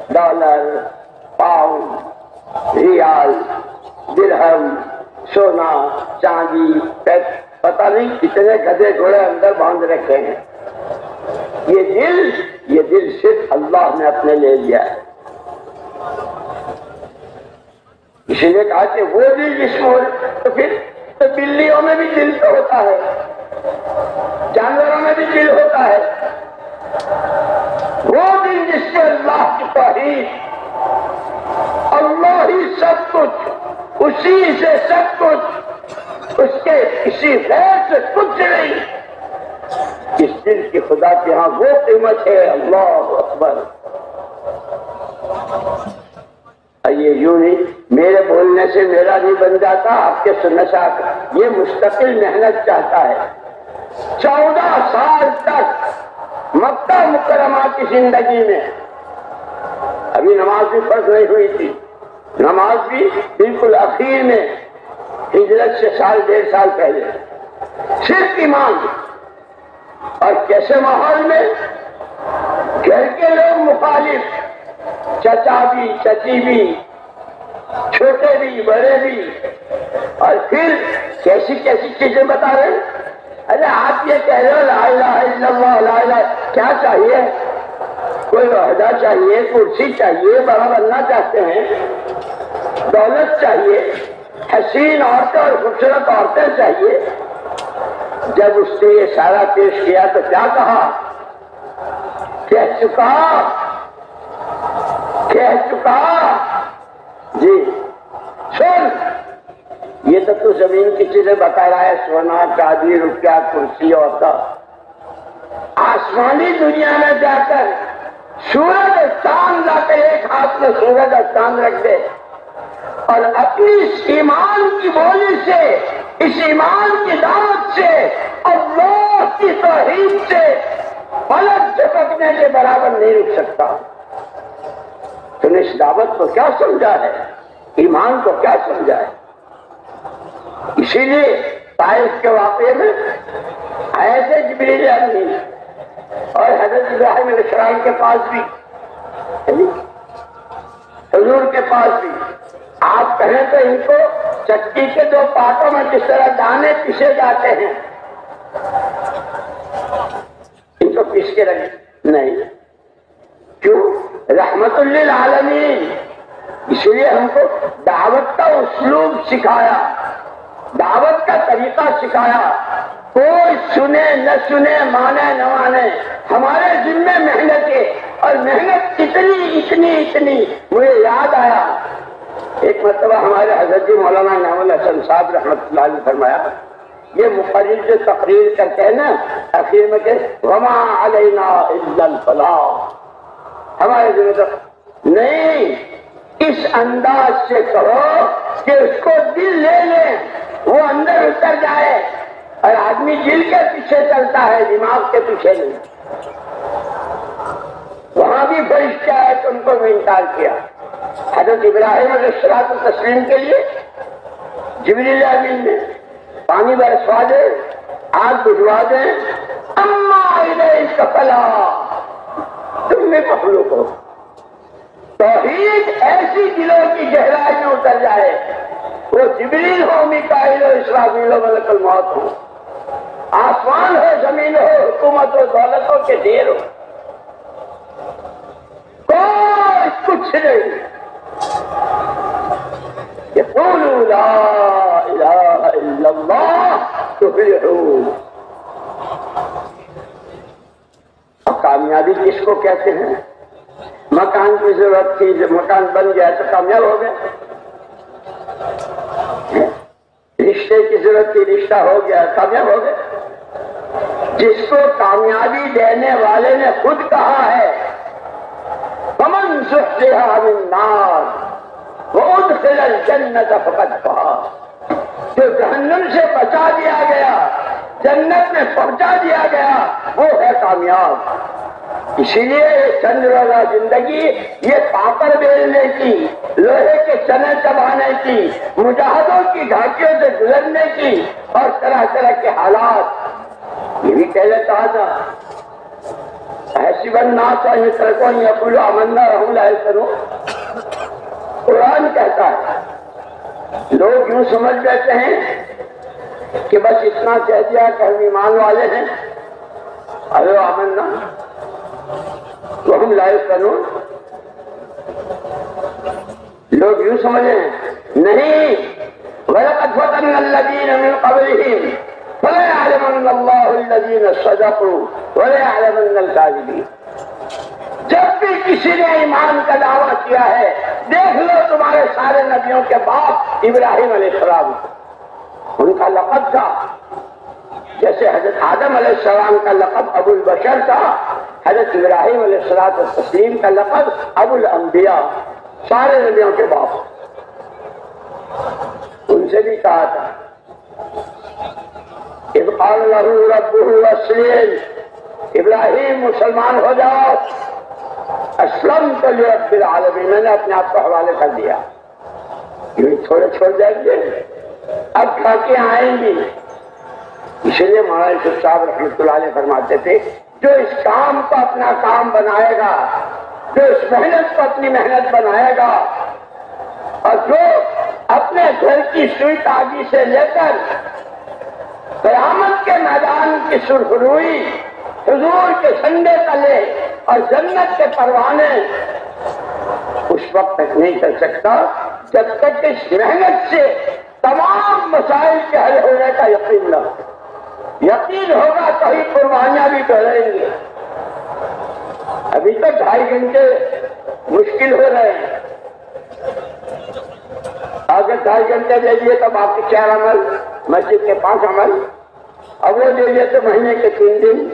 ڈالر، پاؤنڈ، ریال، درہم، سونا، چاندی، پتہ نہیں کتنے گدھے گھوڑے اندر باندھ رکھے ہیں. یہ دل صرف اللہ نے اپنے لے لیا ہے. اسی لیے کہا کہ وہ دل جس میں تو پھر تو بلیوں میں بھی دل تو ہوتا ہے، جانوروں میں بھی دل ہوتا ہے. وہ دل جس میں اللہ کی توحید، اللہ ہی سب کچھ، اسی سے سب کچھ، اس کے کسی غیر سے کچھ نہیں. اس دل کی خدا کے ہاں وہ قیمت ہے. اللہ اکبر. یہ یوں نہیں میرے بولنے سے میرا نہیں بن جاتا، آپ کے سننے سے یہ مستقل محنت چاہتا ہے. 14 سال تک مکہ مکرمہ کی زندگی میں ابھی نماز بھی فرض نہیں ہوئی تھی. نماز بھی بالکل اخیر میں، ہجرت سے 1.5 سال پہلے. صرف ایمان. اور کیسے ماحول میں؟ گھر کے لوگ مخالف، چچا بھی، چچی بھی، چھوٹے بھی، بڑے بھی. اور پھر کیسی چیزیں بتا رہے ہیں. ارے آپ یہ کہہ رہے ہو لا الہ الا اللہ، لا الہ، کیا چاہیے؟ کوئی عہدہ چاہیے، کرسی چاہیے، بڑا بننا چاہتے ہیں، دولت چاہیے، حسین عورتیں اور خوبصورت عورتیں چاہیے. جب اس نے یہ سارا پیش کیا تو کیا کہا؟ کہہ چکا جی سن. یہ تو زمین کی چیزیں بتا رہا ہے، سونا، چاندی، روپیہ، کرسی اور آسمانی دنیا میں جا کر سورج اور چاند لا کر ایک ہاتھ میں سورج اور چاند رکھ دے اور اپنی اس ایمان کی بولی سے، اس ایمان کی دعوت سے، اللہ کی توحید سے پلک جھپکنے کے برابر نہیں رک سکتا. تو نے اس دعوت کو کیا سمجھا ہے؟ ایمان کو کیا سمجھا ہے؟ اسی لیے طائف کے واقعے میں ایسے جبریل امین اور حضرت ابراہیم علیہ السلام کے پاس بھی، حضور کے پاس بھی، آپ کہیں تو ان کو چکی کے 2 پارٹوں میں جس طرح دانے پیسے جاتے ہیں، ان کو پیس کے رکھ نہیں. کیوں؟ رحمت للعالمین. اس لیے ہم کو دعوت کا اسلوب سکھایا، دعوت کا طریقہ سکھایا. کوئی سنے نہ سنے، مانے نہ مانے، ہمارے ذمے محنت ہے. اور محنت اتنی مجھے یاد آیا ایک مرتبہ ہمارے حضرت جی مولانا انعام الحسن صاحب رحمۃ اللہ علیہ فرمایا، یہ مقرر جو تقریر کرتے ہیں نا آخر میں کہ وما علینا الا البلاغ، ہمارے ذمہ تو نہیں. اس انداز سے کہو کہ اس کو دل لے لیں، وہ اندر اتر جائے. اور آدمی دل کے پیچھے چلتا ہے، دماغ کے پیچھے نہیں. وہاں بھی فرشتہ ہے تو ان کو بھی انکار کیا. حضرت ابراہیم علیہ السلام تسلیم کے لیے جبریل امین نے پانی برسوا دے، آگ بجھوا دیں، اما الیک فلا، تم میں مخلوق ہو۔ توحید ایسی دلوں کی گہرائی میں اتر جائے، وہ جبریل ہو، میکائیل ہو، اسرافیل ہو، ملک الموت ہو، آسمان ہو، زمین ہو، حکومت ہو، دولت ہو کہ دیر ہو، کوئی کچھ نہیں، یقولوا لا الہ الا اللہ تفلحون۔ اب کامیابی کس کو کہتے ہیں؟ مکان کی ضرورت تھی، جب مکان بن گیا تو کامیاب ہو گیا۔ رشتے کی ضرورت تھی، رشتہ ہو گیا، کامیاب ہو گیا۔ جس کو کامیابی دینے والے نے خود کہا ہے فمن زحزح عن النار وادخل الجنة فقد فاز، جو جہنم سے بچا دیا گیا، جنت میں پہنچا دیا گیا، وہ ہے کامیاب۔ اسی لیے یہ چند روزہ زندگی یہ پاپڑ بیلنے کی، لوہے کے چنے چبانے کی، مجاہدوں کی گھاٹیوں سے گزرنے کی، اور طرح طرح کے حالات، یہ بھی پہلے کہا تھا حسب الناس ان یترکوا ان یقولوا آمنا وهم لا یفتنون۔ قرآن کہتا ہے لوگ یوں سمجھ لیتے ہیں کہ بس اتنا کہہ دیا کہ ہم ایمان والے ہیں، ارے آمنا وهم لا یفتنون، لوگ یوں سمجھیں نہیں، وَلَقَدْ فَتَنَّا الَّذِينَ مِن قَبْلِهِمْ فَلَيَعْلَمَنَّ اللَّهُ الَّذِينَ صَدَقُوا وَلَيَعْلَمَنَّ الْكَاذِبِينَ۔ جب بھی کسی نے ایمان کا دعویٰ کیا ہے، دیکھ لو تمہارے سارے نبیوں کے باپ ابراہیم علیہ السلام، ان کا لقب تھا جیسے حضرت آدم علیہ السلام کا لقب ابو البشر تھا، حضرت ابراہیم علیہ السلام کا لقب ابو الانبیاء، سارے نبیوں کے باپ۔ ان سے بھی کہا تھا اذ قال له ربه اسلم، ابراہیم مسلمان ہو جاؤ، اسلمت لرب العالمین، میں نے اپنے آپ کو حوالے کر دیا۔ یہ تھوڑے چھوڑ جائیں گے، اب گھاٹیں آئیں گی۔ اس لیے مولانا یوسف صاحب رحمۃ اللہ علیہ فرماتے تھے جو اس کام کو اپنا کام بنائے گا، جو اس محنت کو اپنی محنت بنائے گا، اور جو اپنے گھر کی سوئی تاگی سے لے کر قیامت کے میدان کی سرخروئی، حضور کے جھنڈے تلے اور جنت کے پروانے، اس وقت تک نہیں کر سکتا جب تک اس محنت سے تمام مسائل کے حل ہونے کا یقین نہ ہو۔ یقین ہوگا تو ہی قربانیاں بھی ڈالیں گے۔ ابھی تو 2.5 گھنٹے مشکل ہو رہے ہیں، اگر 2.5 گھنٹے دے دیے تو باقی 4 عمل، مسجد کے 5 عمل، اب وہ دے دیے تو مہینے کے 3 دن۔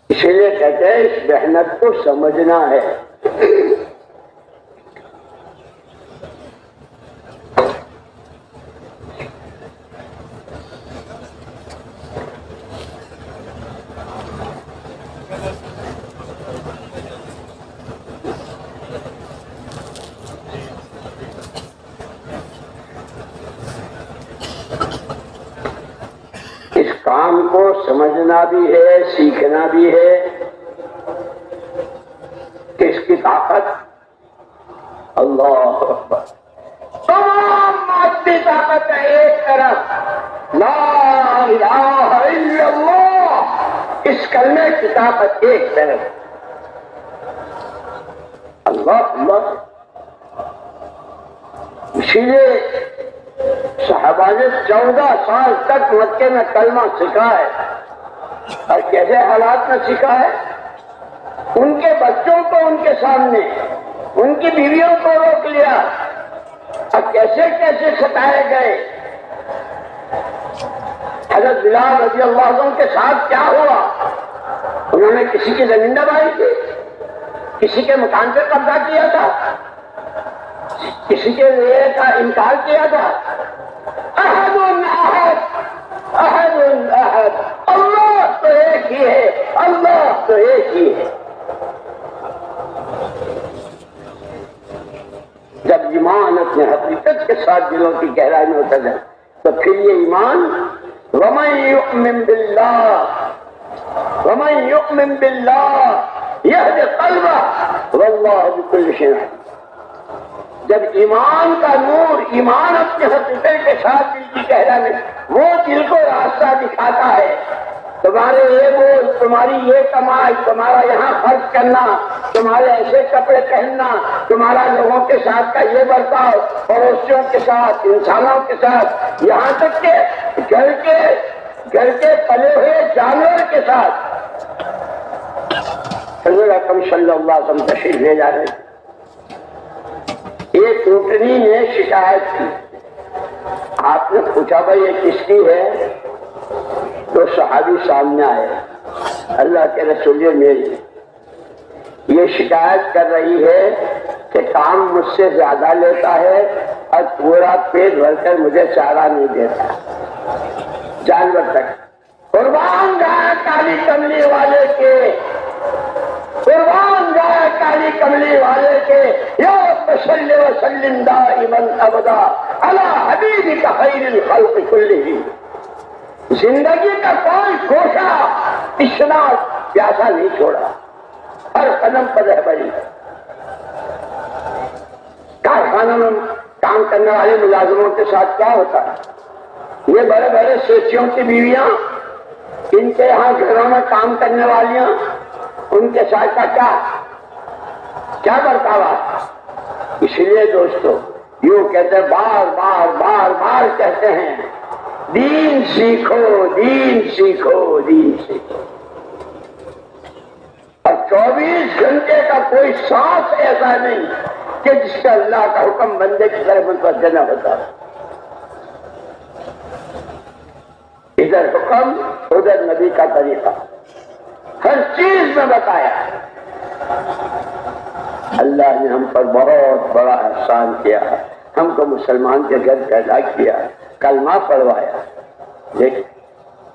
اسی لیے کہتے ہیں اس محنت کو سمجھنا ہے۔ کام کو سمجھنا بھی ہے، سیکھنا بھی ہے۔ کس کی طاقت؟ اللہ اکبر۔ تمام مادی طاقت ہے ایک طرف، لا الہ الا اللہ، اس کلمے کی طاقت ایک طرف، اللہ اللہ۔ اسی لیے صحابہ نے 14 سال تک مکے میں کلمہ سکھا ہے، اور کیسے حالات میں سکھا ہے؟ ان کے بچوں کو ان کے سامنے، ان کی بیویوں کو روک لیا، اور کیسے کیسے ستائے گئے۔ حضرت بلال رضی اللہ عنہ کے ساتھ کیا ہوا؟ انہوں نے کسی کی زمین دبائی تھی، کسی کے مکان پہ قبضہ کیا تھا، کسی کے لیے کا انکار کیا تھا۔ احد احد احد احد، اللہ تو ایک ہی ہے، اللہ تو ایک ہی ہے۔ جب ایمان اپنے حقیقت کے ساتھ دلوں کی گہرائی میں اتر جائے تو پھر یہ ایمان وَمَن يُؤْمِن بِاللَّهِ وَمَن يُؤْمِن بِاللَّهِ يَهْدِ قَلْبَهُ وَاللَّهُ بِكُلِّ شَيْءٍ عَلِيمٌ۔ جب ایمان کا نور، ایمان اپنے حقیقت کے ساتھ دل کی گہرائی میں، وہ دل کو راستہ دکھاتا ہے۔ تمہارے یہ بول، تمہاری یہ کمائی، تمہارا یہاں خرچ کرنا، تمہارے ایسے کپڑے پہننا، تمہارا لوگوں کے ساتھ کا یہ برتاؤ، پڑوسیوں کے ساتھ، انسانوں کے ساتھ، یہاں تک کہ گھر کے پلے ہوئے جانور کے ساتھ۔ حضور اکرم صلی اللہ علیہ وسلم تشریف لے جا رہے تھے، ایک اونٹنی نے شکایت کی۔ آپ نے پوچھا بھائی یہ کس کی ہے؟ تو صحابی سامنے آئے، اللہ کے رسول میری، یہ شکایت کر رہی ہے کہ کام مجھ سے زیادہ لیتا ہے اور پورا پیٹ بھر کر مجھے چارہ نہیں دیتا، جانور تک۔ قربان جائے کالی کملی والے کے، قربان جائے کالی کملی والے کے، یا صلی وسلم دائما ابدا علی حبیبک خیر الخلق کلہم۔ زندگی کا کوئی گوشہ اتنا پیاسا نہیں چھوڑا، ہر قدم پر رہبری۔ کارخانوں میں کام کرنے والے ملازموں کے ساتھ کیا ہوتا ہے؟ یہ بڑے بڑے سیٹھیوں کی بیویاں، ان کے یہاں گھروں میں کام کرنے والیاں، ان کے ساتھ کا کیا برتاوا؟ اس لیے دوستو یوں کہتے بار بار بار بار کہتے ہیں، دین سیکھو، دین سیکھو، دین سیکھو۔ اور 24 گھنٹے کا کوئی سانس ایسا نہیں کہ جس کا اللہ کا حکم بندے کی طرف متوجہ نہ ہوتا۔ ادھر حکم، ادھر نبی کا طریقہ، ہر چیز میں بتایا۔ اللہ نے ہم پر بہت بڑا احسان کیا، ہم کو مسلمان کے گھر پیدا کیا، کلمہ پڑھوایا۔ دیکھ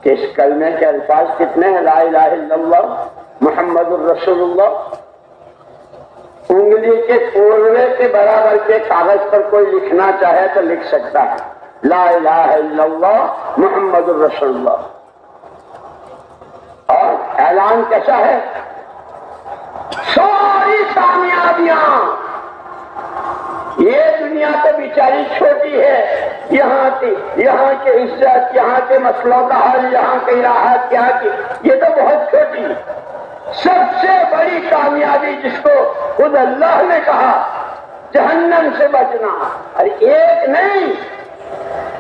کہ اس کلمے کے الفاظ کتنے ہیں، لا الہ الا اللہ محمد الرسول اللہ۔ انگلی کے کوروے کے برابر کے کاغذ پر کوئی لکھنا چاہے تو لکھ سکتا ہے، لا الہ الا اللہ محمد الرسول اللہ۔ اور اعلان کیسا ہے؟ ساری کامیابیاں، یہ دنیا تو بیچاری چھوٹی ہے، یہاں کے عزت، یہاں کے مسئلوں کا حل، یہاں کی راحت، یہاں کی، یہ تو بہت چھوٹی۔ سب سے بڑی کامیابی جس کو خود اللہ نے کہا، جہنم سے بچنا، اور ایک نہیں،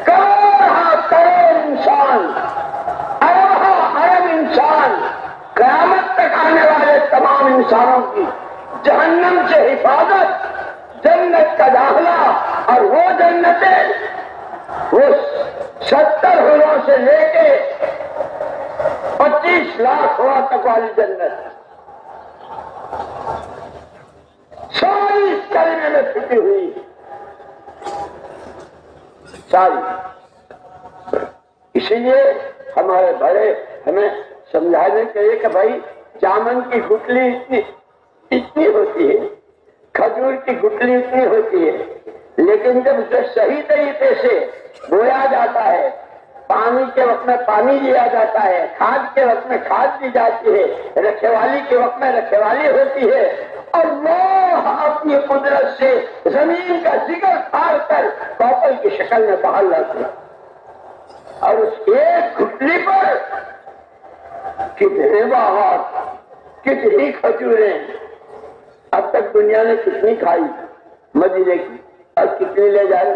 کروڑ انسان، ارب انسان، قیامت تک آنے والے تمام انسانوں کی جہنم سے حفاظت، جنت کا داخلہ، اور وہ جنتیں وہ 70 حوروں سے لے کے 25 لاکھ حور تک والی جنت، ساری اس کلمے میں چھپی ہوئی، ساری۔ اسی لیے ہمارے بڑے ہمیں سمجھانے کے لیے کہ بھائی جامن کی گٹلی اتنی ہوتی ہے، کھجور کی گٹلی اتنی ہوتی ہے، لیکن جب اسے صحیح طریقے سے بویا جاتا ہے، پانی کے وقت میں پانی لیا جاتا ہے، کھاد کے وقت میں کھاد دی جاتی ہے، رکھوالی کے وقت میں رکھوالی ہوتی ہے، اللہ اپنی قدرت سے زمین کا جگر پھاڑ کر کاپل کی شکل میں باہر لاتے ہیں، اور اس ایک گٹلی پر کتنے باغات، کتنی کھجوریں، اب تک دنیا نے کتنی کھائی مدینے کی، اور کتنی لے جائے؟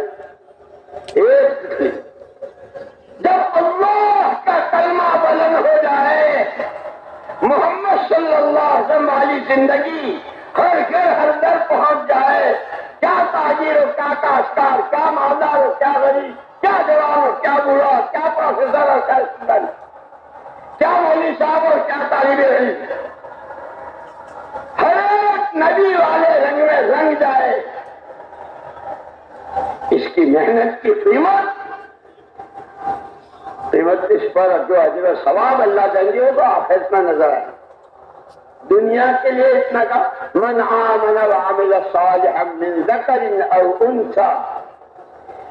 ایک کتنی۔ جب اللہ کا کلمہ بلند ہو جائے، محمد صلی اللہ علیہ وسلم والی زندگی ہر گھر ہر در پہنچ جائے، کیا تاجر ہو، کیا کاشتکار، کیا مالدار ہو، کیا غریب، کیا جوان ہو، کیا بوڑھا ہو، کیا پروفیسر ہو، کیا اسٹوڈنٹ، کیا مولوی صاحب ہو، کیا طالب علم، ہر ایک نبی والے رنگ میں رنگ جائے، اس کی محنت کی قیمت اس پر جو اجر و ثواب اللہ دیں گے وہ تو آخرت میں نظر آئے۔ دنیا کے لیے اتنا کا من آمن وعمل صالحا من ذکر او انثى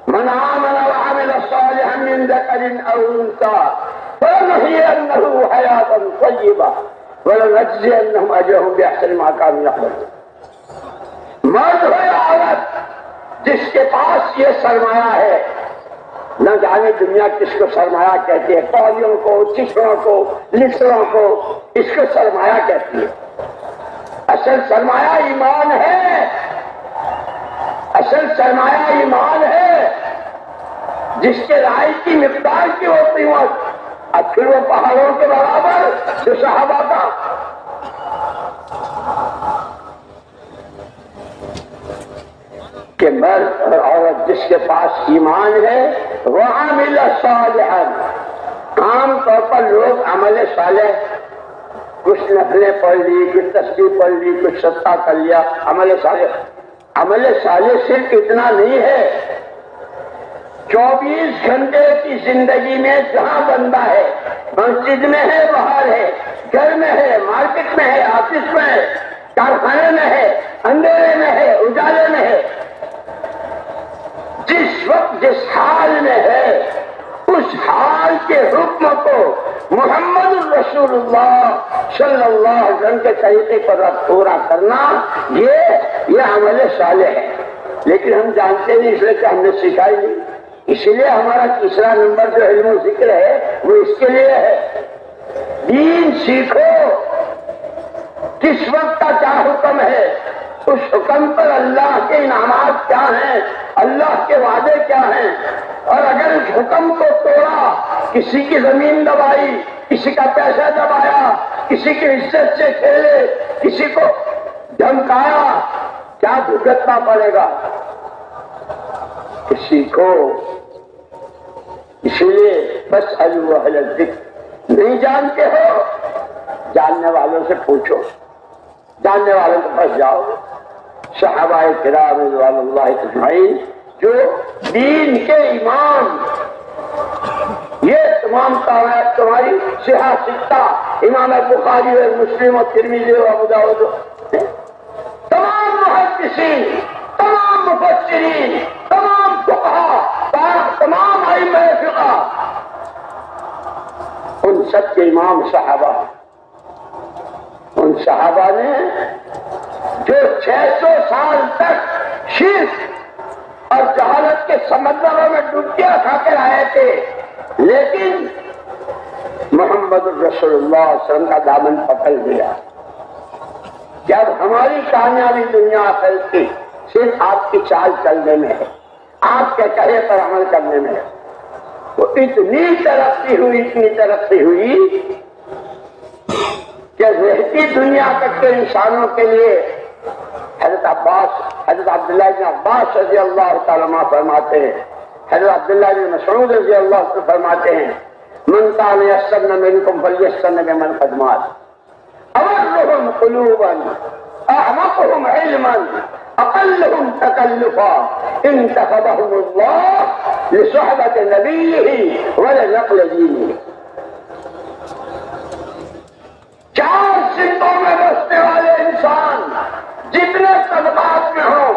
من آمن وعمل صالحا من ذكر او انثى فلنحيينه حياة طیبہ ولنجزینہم اجرہم باحسن ما كانوا يعملون۔ مرد ہو یا عورت جس کے پاس یہ سرمایہ ہے، نہ جانے دنیا کس کو سرمایہ کہتی ہے، قولیوں کو، چشموں کو، لسروں کو، اس کو سرمایہ کہتی ہے۔ اصل سرمایہ ایمان ہے، اصل سرمایہ ایمان ہے، جس کے رائے کی مقدار کی وہ قیمت، اب پھر وہ پہاڑوں کے برابر جو صحابہ کا۔ کہ مرد اور عورت جس کے پاس ایمان ہے وعمل صالحا، عام طور پر لوگ عمل صالح کچھ نفلیں پڑھ لی، کچھ تسبیح پڑھ لی، کچھ صدقہ کر لیا، عمل صالح صرف اتنا نہیں ہے۔ 24 گھنٹے کی زندگی میں جہاں بندہ ہے، مسجد میں ہے، باہر ہے، گھر میں ہے، مارکیٹ میں ہے، آفس میں ہے، کارخانے میں ہے، اندھیرے میں ہے، اجالے میں ہے، جس وقت جس حال میں ہے اس حال کے حکم کو محمد الرسول اللہ صلی اللہ علیہ وسلم کے طریقے پر پورا کرنا، یہ عمل صالح ہے۔ لیکن ہم جانتے نہیں، اس لیے کہ ہم نے سکھائی نہیں، اس لیے ہمارا تیسرا نمبر جو علم و ذکر ہے وہ اس کے لیے ہے۔ دین سیکھو، کس وقت کا کیا حکم ہے، اس حکم پر اللہ کے انعامات کیا ہیں، اللہ کے وعدے کیا ہیں، اور اگر اس حکم کو توڑا، کسی کی زمین دبائی، کسی کا پیسہ دبایا، کسی کی عزت سے کھیلے، کسی کو دھمکایا، کیا بھگتنا پڑے گا؟ سیکھو۔ اسی لیے بس اہل الذکر، نہیں جانتے ہو جاننے والوں سے پوچھو، جاننے والوں کے پاس جاؤ۔ صحابہ کرام رضوان اللہ اجمعین جو دین کے امام، یہ تمام تمہاری صحیح ستہ، امام بخاری و مسلم و ترمذی و ابو داؤد، تمام محدثین، تمام مفسرین، تمام فقہا، تمام ائمہ فقہ، ان سب کے امام صحابہ، ان صحابہ نے جو 600 سال تک شرک اور جہالت کے سمندروں میں ڈبکیاں کھا کر آئے تھے، لیکن محمد الرسول اللہ صلی اللہ علیہ وسلم کا دامن پکڑ لیا۔ جب ہماری کامیابی دنیا آخرت کی صرف آپ کی چال چلنے میں ہے، آپ کے کہے پر عمل کرنے میں ہے، وہ اتنی ترقی ہوئی کہ رہتی دنیا تک کے انسانوں کے لیے حضرت عبداللہ بن عباس رضی اللہ تعالیٰ عنہ فرماتے ہیں، حضرت عبداللہ بن مسعود رضی اللہ عنہ فرماتے ہیں، من کان یسن منکم فلیسن بمن قد مات، اورهم قلوبا، اعمقهم علما، اقلهم تکلفا، انتخبهم اللہ لصحبت نبیہ ولنقل دینہ۔ چار سمتوں میں بسنے والے انسان جتنے طبقات میں ہوں،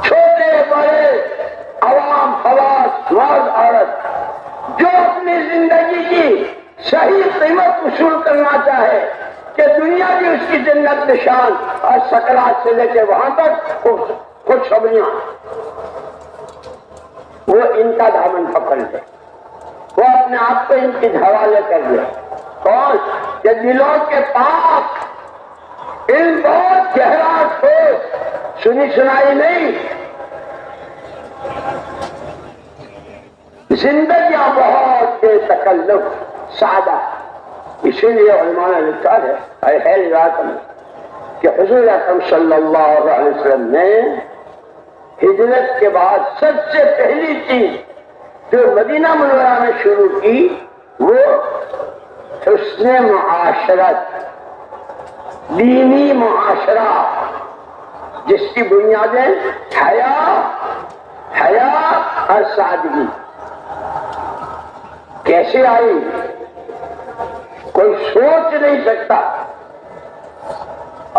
چھوٹے بڑے، عوام خواص، مرد عورت، جو اپنی زندگی کی صحیح قیمت وصول کرنا چاہے کہ دنیا بھی اس کی جنت نشان، اور سکرات سے لے کے وہاں تک خوشخبریاں، وہ ان کا دامن پکڑ لے، وہ اپنے آپ کو ان کے حوالے کر لے۔ کون کہ دلوں کے پاک، علم بہت گہرا ٹھوس، سنی سنائی نہیں، زندگیاں بہت بے تکلف سادہ۔ اسی لیے علماء نے لکھا ہے کہ حضور اکرم صلی اللہ علیہ وسلم نے ہجرت کے بعد سب سے پہلی چیز جو مدینہ منورہ میں شروع کی وہ حسن معاشرت، دینی معاشرہ، جس کی بنیادیں حیا اور سادگی۔ کیسے آئی کوئی سوچ نہیں سکتا،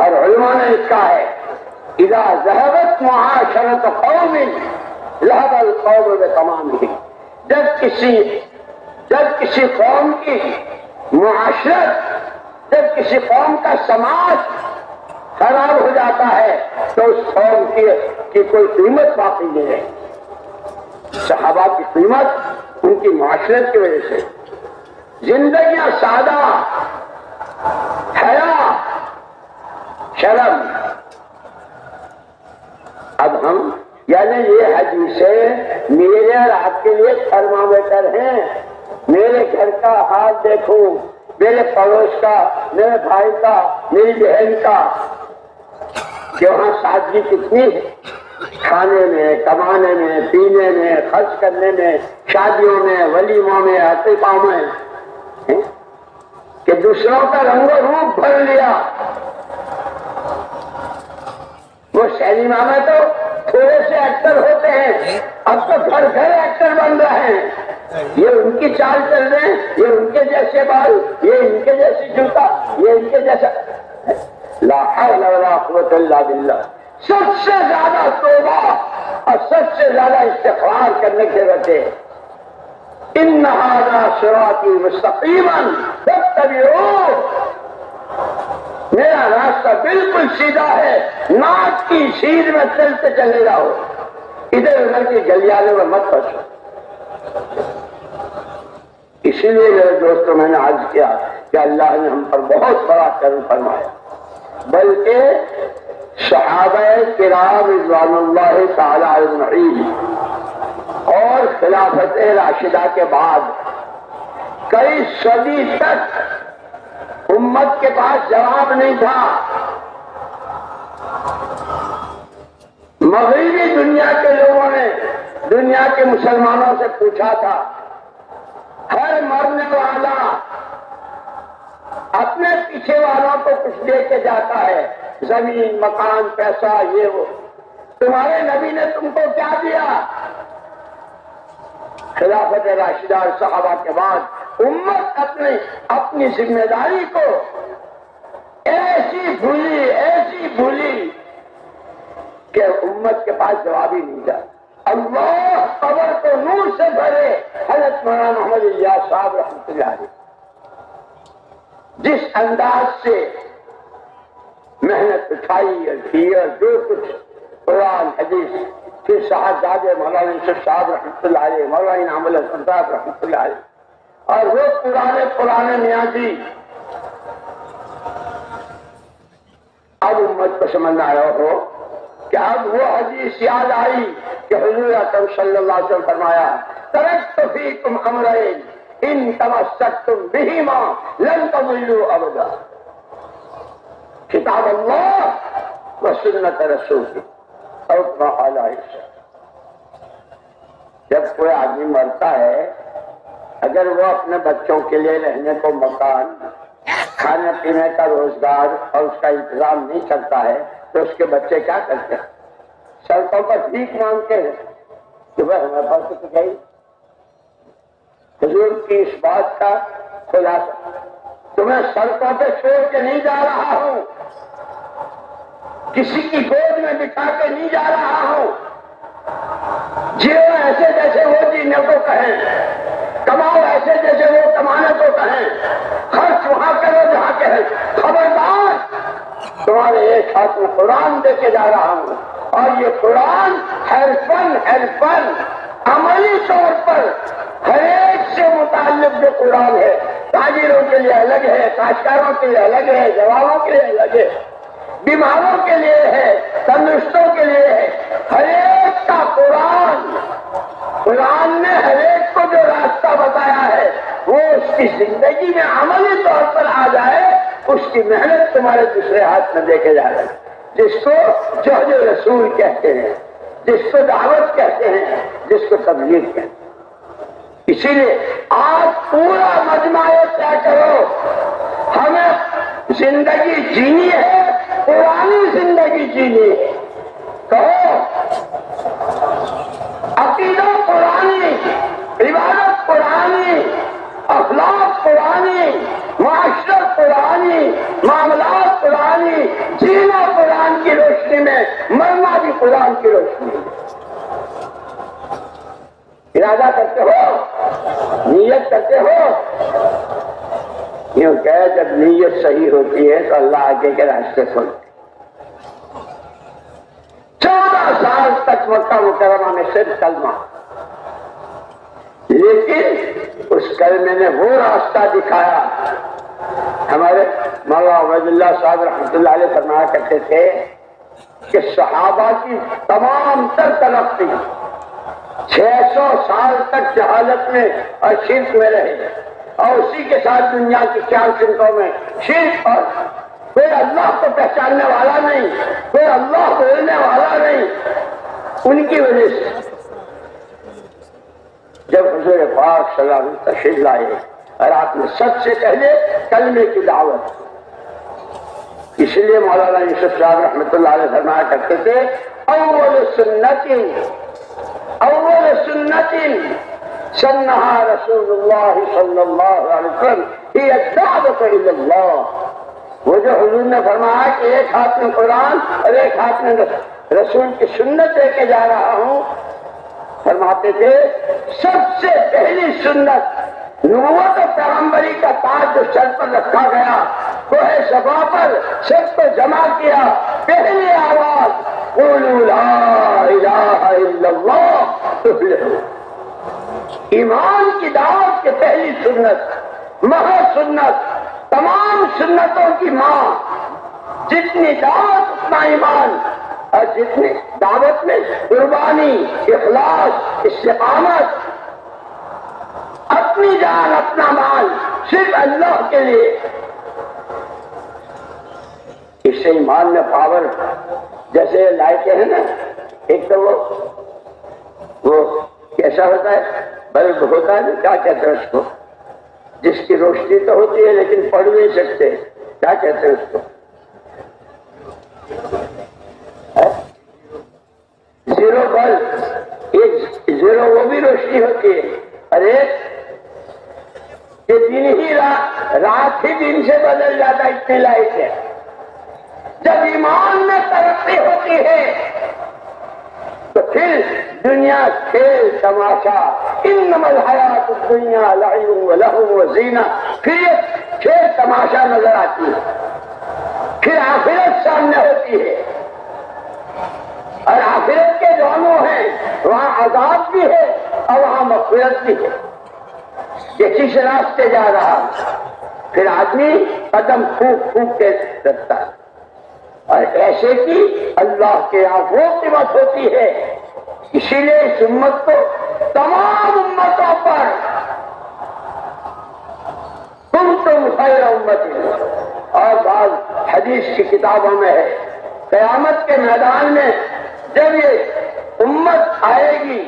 اور علماء نے لکھا ہے اذا ذهبت معاشرة قوم لہب القوم بتمامہم، جب کسی قوم کی معاشرت، جب کسی قوم کا سماج خراب ہو جاتا ہے تو اس قوم کی کوئی قیمت باقی نہیں ہے۔ صحابہ کی قیمت ان کی معاشرت کی وجہ سے، زندگیاں سادہ، حیا، شرم۔ اب ہم یعنی یہ حدیث ہے میرے اور آپ کے لیے تھرمامیٹر ہیں۔ میرے گھر کا حال دیکھو، میرے پڑوس کا، میرے بھائی کا، میری بہن کا، کہ وہاں سادگی کتنی ہے، کھانے میں، کمانے میں، پینے میں، خرچ کرنے میں، شادیوں میں، ولیموں میں، عقیقوں میں، کہ دوسروں کا رنگ و روپ بھر لیا۔ وہ سینما میں تو تھوڑے سے ایکٹر ہوتے ہیں، اب تو گھر گھر ایکٹر بن رہے ہیں۔ یہ ان کی چال چل رہے ہیں، یہ ان کے جیسے بال، یہ ان کے جیسی جوتا، یہ ان کے جیسا۔ لا حول ولا قوت الا باللہ۔ سب سے زیادہ توبہ اور سب سے زیادہ استغفار کرنے کے وجہ ان ھذا صراطی مستقیما فاتبعوہ، میرا راستہ بالکل سیدھا ہے، ناک کی سیدھ میں چلتے چلے جاؤ، ادھر ادھر کی گلیالوں میں مت پھنسو۔ اسی لیے میرے دوستوں میں نے عرض کیا کہ اللہ نے ہم پر بہت بڑا کرم فرمایا، بلکہ صحابہ کرام رضوان اللہ تعالی اجمعین اور خلافت راشدہ کے بعد کئی صدی تک امت کے پاس جواب نہیں تھا۔ مغربی دنیا کے لوگوں نے دنیا کے مسلمانوں سے پوچھا تھا، ہر مرنے والا اپنے پیچھے والوں کو کچھ دے کے جاتا ہے، زمین، مکان، پیسہ، یہ وہ، تمہارے نبی نے تم کو کیا دیا؟ خلافت راشدہ اور صحابہ کے بعد امت اپنی ذمہ داری کو ایسی بھولی کہ امت کے پاس جواب ہی نہیں تھا۔ اللہ قبر کو نور سے بھرے، حضرت مولانا محمد الیاس صاحب رحمۃ اللہ علیہ جس انداز سے محنت اٹھائی اور کی اور جو کچھ قرآن حدیث، پھر صاحبزادے مولانا یوسف صاحب رحمۃ اللہ علیہ، مولانا انعام الحسن صاحب رحمۃ اللہ علیہ، اور وہ پرانے میاں جی، اب امت کو سمجھ آیا ہو کہ اب وہ حدیث یاد آئی کہ حضور اکرم صلی اللہ علیہ وسلم فرمایا، ترکت فیکم امرین ان تمسکتم بہما لن تضلوا ابدا، کتاب اللہ و سنت رسول کی۔ جب کوئی آدمی مرتا ہے، اگر وہ اپنے بچوں کے لیے رہنے کو مکان، کھانے پینے کا روزگار اور اس کا انتظام نہیں کرتا ہے تو اس کے بچے کیا کرتے ہیں؟ سڑکوں پر بھیک مانگتے ہیں کہ بھائی ہمارے پاس تو کچھ ہے۔ حضور کی اس بات کا خلاصہ، تمہیں سڑکوں پہ چھوڑ کے نہیں جا رہا ہوں، کسی کی گود میں بٹھا کے نہیں جا رہا ہوں، جیو ایسے جیسے وہ جینے کو کہیں، کماؤ ایسے جیسے وہ کمانے کو کہیں، خرچ وہاں کرو جہاں کہیں، خبردار تمہارے ایک ہاتھ میں قرآن دے کے جا رہا ہوں، اور یہ قرآن حرفن عملی طور پر ہر ایک سے متعلق جو قرآن ہے، تاجروں کے لیے الگ ہے، کاشتکاروں کے لیے الگ ہے، جوانوں کے لیے الگ ہے، بیماروں کے لیے ہے، تندرستوں کے لیے ہے، ہر ایک کا قرآن نے ہر ایک کو جو راستہ بتایا ہے وہ اس کی زندگی میں عملی طور پر آ جائے، اس کی محنت تمہارے دوسرے ہاتھ میں دیکھے جا رہے ہیں، جس کو جہد رسول کہتے ہیں، جس کو دعوت کہتے ہیں، جس کو تبلیغ کہتے ہیں۔ اسی لیے آج پورا مجمع طے کرو، ہمیں زندگی جینی ہے، پرانی زندگی جینی ہے، کہو عقیدہ قرآنی، عبادت قرآنی، اخلاق قرآنی، معاشرت قرآنی، معاملات قرآنی، جینا قرآن کی روشنی میں، مرنا بھی قرآن کی روشنی میں۔ ارادہ کرتے ہو، نیت کرتے ہو؟ یوں کہ جب نیت صحیح ہوتی ہے تو اللہ آگے کے راستے کھولتے۔ 14 سال تک مکہ مکرمہ میں صرف کلمہ، لیکن اس کلمے نے وہ راستہ دکھایا۔ ہمارے مولانا عبید اللہ صاحب رحمۃ اللہ علیہ فرمایا کرتے تھے کہ صحابہ کی تمام تر ترقی 600 سال تک جہالت میں اور شرک میں رہے، اور اسی کے ساتھ دنیا کی 4 سمتوں میں شرک، اور کوئی اللہ کو پہچاننے والا نہیں، کوئی اللہ بولنے والا نہیں۔ ان کی وجہ سے جب حضور پاک صلی اللہ علیہ وسلم تشریف لائے اور آپ نے سب سے پہلے کلمے کی دعوت، اس لیے مولانا یوسف صاحب رحمۃ اللہ علیہ فرمایا کرتے تھے اول سنت سنہا رسول اللہ صلی اللہ علیہ وسلم ہی الدعوۃ الی اللہ۔ وہ جو حضور نے فرمایا کہ ایک ہاتھ میں قرآن اور ایک ہاتھ میں رسول کی سنت لے کے جا رہا ہوں، فرماتے تھے سب سے پہلی سنت نبوت و پیغمبری کا تاج جو سر پر رکھا گیا، کوہ صفا پر سب کو جمع کیا، پہلی آواز قولوا لا الہ الا اللہ تفلحوا۔ ایمان کی دعوت کی پہلی سنت، مہا سنت، تمام سنتوں کی ماں، جتنی دعوت اتنا ایمان، اور جتنی دعوت میں قربانی، اخلاص، استقامت، اپنی جان اپنا مال صرف اللہ کے لیے، اس سے ایمان میں پاور، جیسے لائٹیں ہیں نا، ایک تو وہ کیسا ہوتا ہے، بلب ہوتا ہے نا، کیا کہتے ہیں اس کو، جس کی روشنی تو ہوتی ہے لیکن پڑھ نہیں سکتے، کیا کہتے ہیں اس کو، زیرو بلب، ایک زیرو وہ بھی روشنی ہوتی ہے، اور ایک کہ دن ہی رات ہی دن سے بدل جاتا، اتنی لائٹ ہے۔ جب ایمان میں ترقی ہوتی ہے تو پھر دنیا کھیل تماشا، انما الحیات الدنیا لعب ولہو وزینہ، پھر یہ کھیل تماشا نظر آتی ہے، پھر آخرت سامنے ہوتی ہے، اور آخرت کے دونوں ہیں، وہاں عذاب بھی ہے اور وہاں مغفرت بھی ہے۔ یہ کس راستے جا رہا، پھر آدمی قدم پھونک پھونک کے رکھتا ہے، اور ایسے کی اللہ کے یہاں وہ قیمت ہوتی ہے۔ اسی لیے اس امت کو تمام امتوں پر تم خیر امت، اور بعض حدیث کی کتابوں میں ہے قیامت کے میدان میں جب یہ امت آئے گی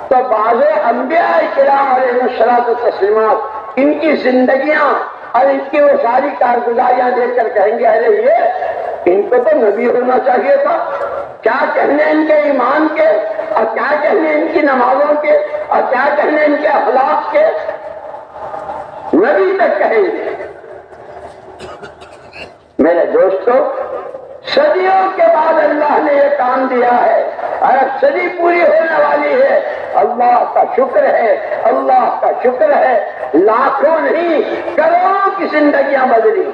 تو بعض انبیاء کرام علیہ الصلوۃ والتسلیمات ان کی زندگیاں اور ان کی وہ ساری کارگزاریاں دیکھ کر کہیں گے ارے یہ ان کو تو نبی ہونا چاہیے تھا، کیا کہنے ان کے ایمان کے، اور کیا کہنے ان کی نمازوں کے، اور کیا کہنے ان کے اخلاق کے، نبی تک کہیں گے۔ میرے دوستو، صدیوں کے بعد اللہ نے یہ کام دیا ہے، اور اب صدی پوری ہونے والی ہے، اللہ کا شکر ہے، اللہ کا شکر ہے، لاکھوں نہیں کروڑوں کی زندگیاں بدلی۔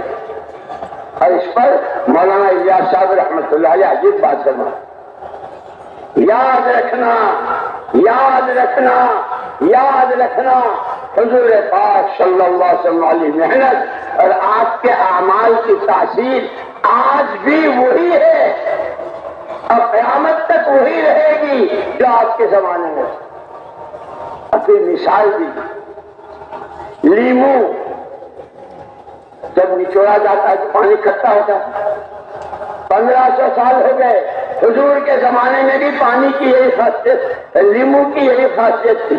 اور اس پر مولانا الیاس صاحب رحمۃ اللہ علیہ عجیب بات کرنا، یاد رکھنا، یاد رکھنا، یاد رکھنا، حضور پاک صلی اللہ علیہ وسلم والی محنت اور آپ کے اعمال کی تاثیر آج بھی وہی ہے اور قیامت تک وہی رہے گی جو آپ کے زمانے میں۔ اپنی مثال دی، لیمو جب نچوڑا جاتا ہے تو پانی کھٹا ہوتا ہے، 1500 سال ہو گئے، حضور کے زمانے میں بھی پانی کی یہی خاصیت، لیمو کی یہی خاصیت تھی،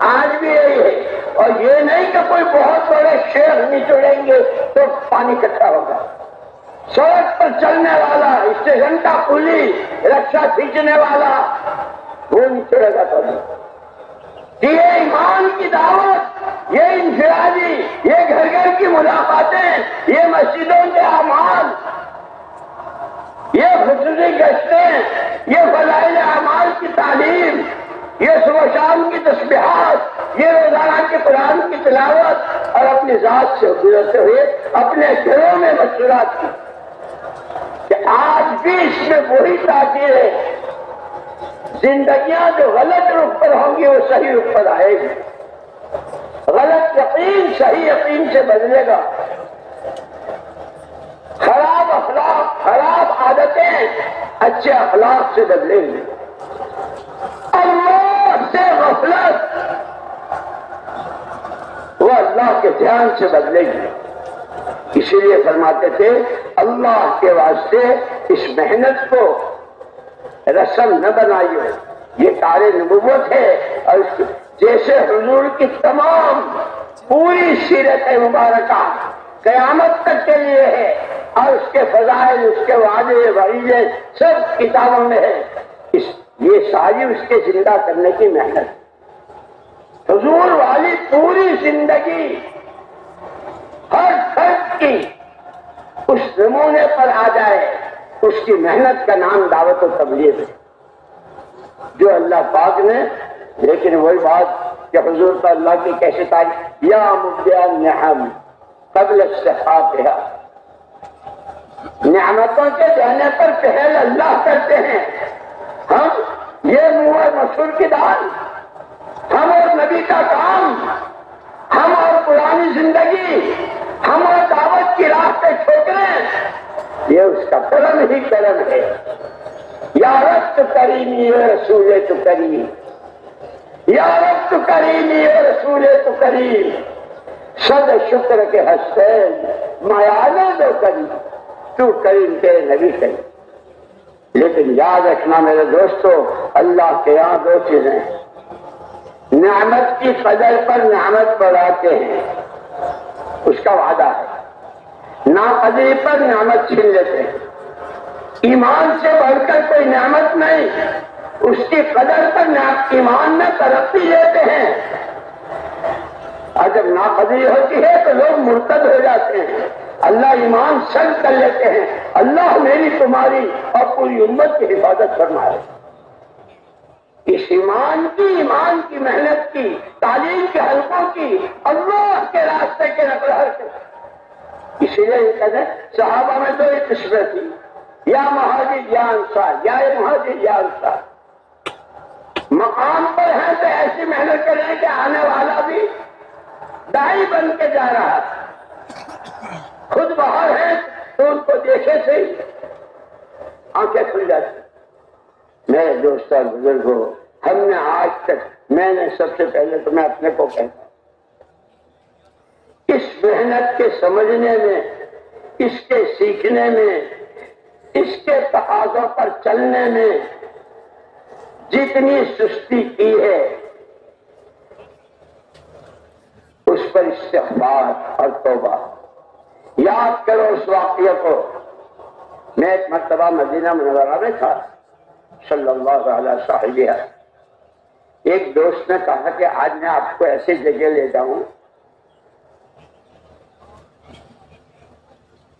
آج بھی یہی ہے۔ اور یہ نہیں کہ کوئی بہت بڑے شیخ نچوڑیں گے تو پانی کھٹا ہوگا، سڑک پر چلنے والا، اسٹیشن کا پولی، رکشا کھینچنے والا، وہ نچوڑے گا تو نہیں۔ یہ ایمان کی دعوت، یہ انفرادی، یہ گھر گھر کی ملاقاتیں، یہ مسجدوں کے اعمال، یہ خصوصی گشتیں، یہ فضائل اعمال کی تعلیم، یہ صبح شام کی تسبیحات، یہ روزانہ کی قرآن کی تلاوت، اور اپنی ذات سے گزرتے ہوئے اپنے گھروں میں مشورات کی کہ آج بھی اس میں وہی تاثیر ہے، زندگیاں جو غلط رخ پر ہوں گی وہ صحیح رخ پر آئے گی، غلط یقین صحیح یقین سے بدلے گا، خراب اخلاق خراب عادتیں اچھے اخلاق سے بدلیں گی، اللہ سے غفلت وہ اللہ کے دھیان سے بدلے گی۔ اسی لیے فرماتے تھے اللہ کے واسطے اس محنت کو رسم نہ بنائیے، یہ کار نبوت ہے، اور جیسے حضور کی تمام پوری سیرت مبارکہ قیامت تک کے لیے ہے، اور اس کے فضائل، اس کے وعدے وعیدے سب کتابوں میں ہے، یہ ساری اس کے زندہ کرنے کی محنت۔ حضور والی پوری زندگی ہر فرد کی اس نمونے پر آ جائے، اس کی محنت کا نام دعوت و تبلیغ ہے، جو اللہ پاک نے، لیکن وہی بات کہ حضور پر اللہ کی کیسے تعریف، یا مبدع النعم قبل استحقاقها، نعمتوں کے دینے پر پہل اللہ کرتے ہیں، ہم یہ منہ مسور کی دال، ہم اور نبی کا کام، ہم اور پرانی زندگی، ہم اور دعوت کی راہ پہ ٹھوکریں، یہ اس کا کرم ہی کرم ہے۔ یا رب تو کریمی و رسول تو کریم، یا رب تو کریمی و رسول تو کریم، صد شکر کے حسین میانہ دو کریم، تو کریم تیرے نبی کریم۔ لیکن یاد رکھنا میرے دوستو، اللہ کے یہاں دو چیزیں ہیں، نعمت کی قدر پر نعمت بڑھاتے ہیں، اس کا وعدہ ہے، ناقدری پر نعمت چھین لیتے ہیں، ایمان سے بڑھ کر کوئی نعمت نہیں، اس کی قدر پر ایمان میں ترقی لیتے ہیں، اور جب ناقدری ہوتی ہے تو لوگ مرتد ہو جاتے ہیں، اللہ ایمان سلب کر لیتے ہیں، اللہ میری تمہاری اور پوری امت کی حفاظت فرمائے۔ اس ایمان کی محنت کی، تعلیم کے حلقوں کی، اللہ کے راستے کے نقل حرکت، اسی لیے کہتے ہیں صحابہ میں دو ہی قسمیں تھی، یا مہاجر یا انصار، یا مہاجر یا انصار۔ مقام پر ہیں تو ایسی محنت کریں کہ آنے والا بھی دائی بن کے جا رہا ہے، خود باہر ہے تو ان کو دیکھے سے ہی آنکھیں کھل جاتی۔ میرے دوست اور بزرگوں، ہم نے آج تک، میں نے سب سے پہلے تو میں اپنے کو کہتا ہوں، اس محنت کے سمجھنے میں، اس کے سیکھنے میں، اس کے تقاضوں پر چلنے میں جتنی سستی کی ہے، اس پر استغفار اور توبہ۔ یاد کرو اس واقعہ کو، میں ایک مرتبہ مدینہ منورہ میں تھا، صلی اللہ علیہ صاحبہ، ایک دوست نے کہا کہ آج میں آپ کو ایسی جگہ لے جاؤں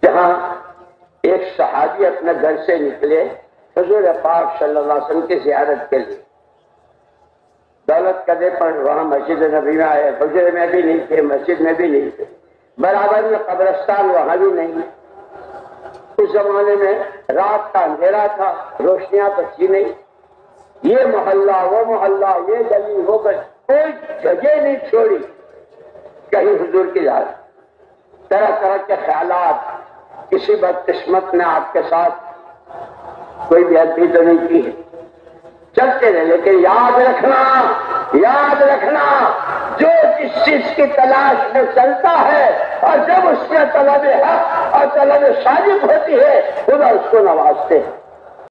جہاں ایک صحابی اپنے گھر سے نکلے حضور پاک صلی اللہ علیہ وسلم کی زیارت کے لیے، دولت قدے پر وہاں مسجد نبی میں آئے، حجرے میں بھی نہیں تھے، مسجد میں بھی نہیں تھے، برابر میں قبرستان وہاں بھی نہیں، اس زمانے میں رات کا اندھیرا تھا، روشنیاں تو تھی نہیں، یہ محلہ وہ محلہ، یہ گلی وہ گلی، کوئی جگہ نہیں چھوڑی کہیں حضور کی زیارت۔ طرح طرح کے خیالات، کسی بدقسمت نے آپ کے ساتھ کوئی بےعدبی تو نہیں کی ہے، چلتے رہے، لیکن یاد رکھنا جو جس چیز کی تلاش میں چلتا ہے اور جب اس میں طلب حق اور طلب صادق ہوتی ہے خدا اس کو نوازتے ہیں۔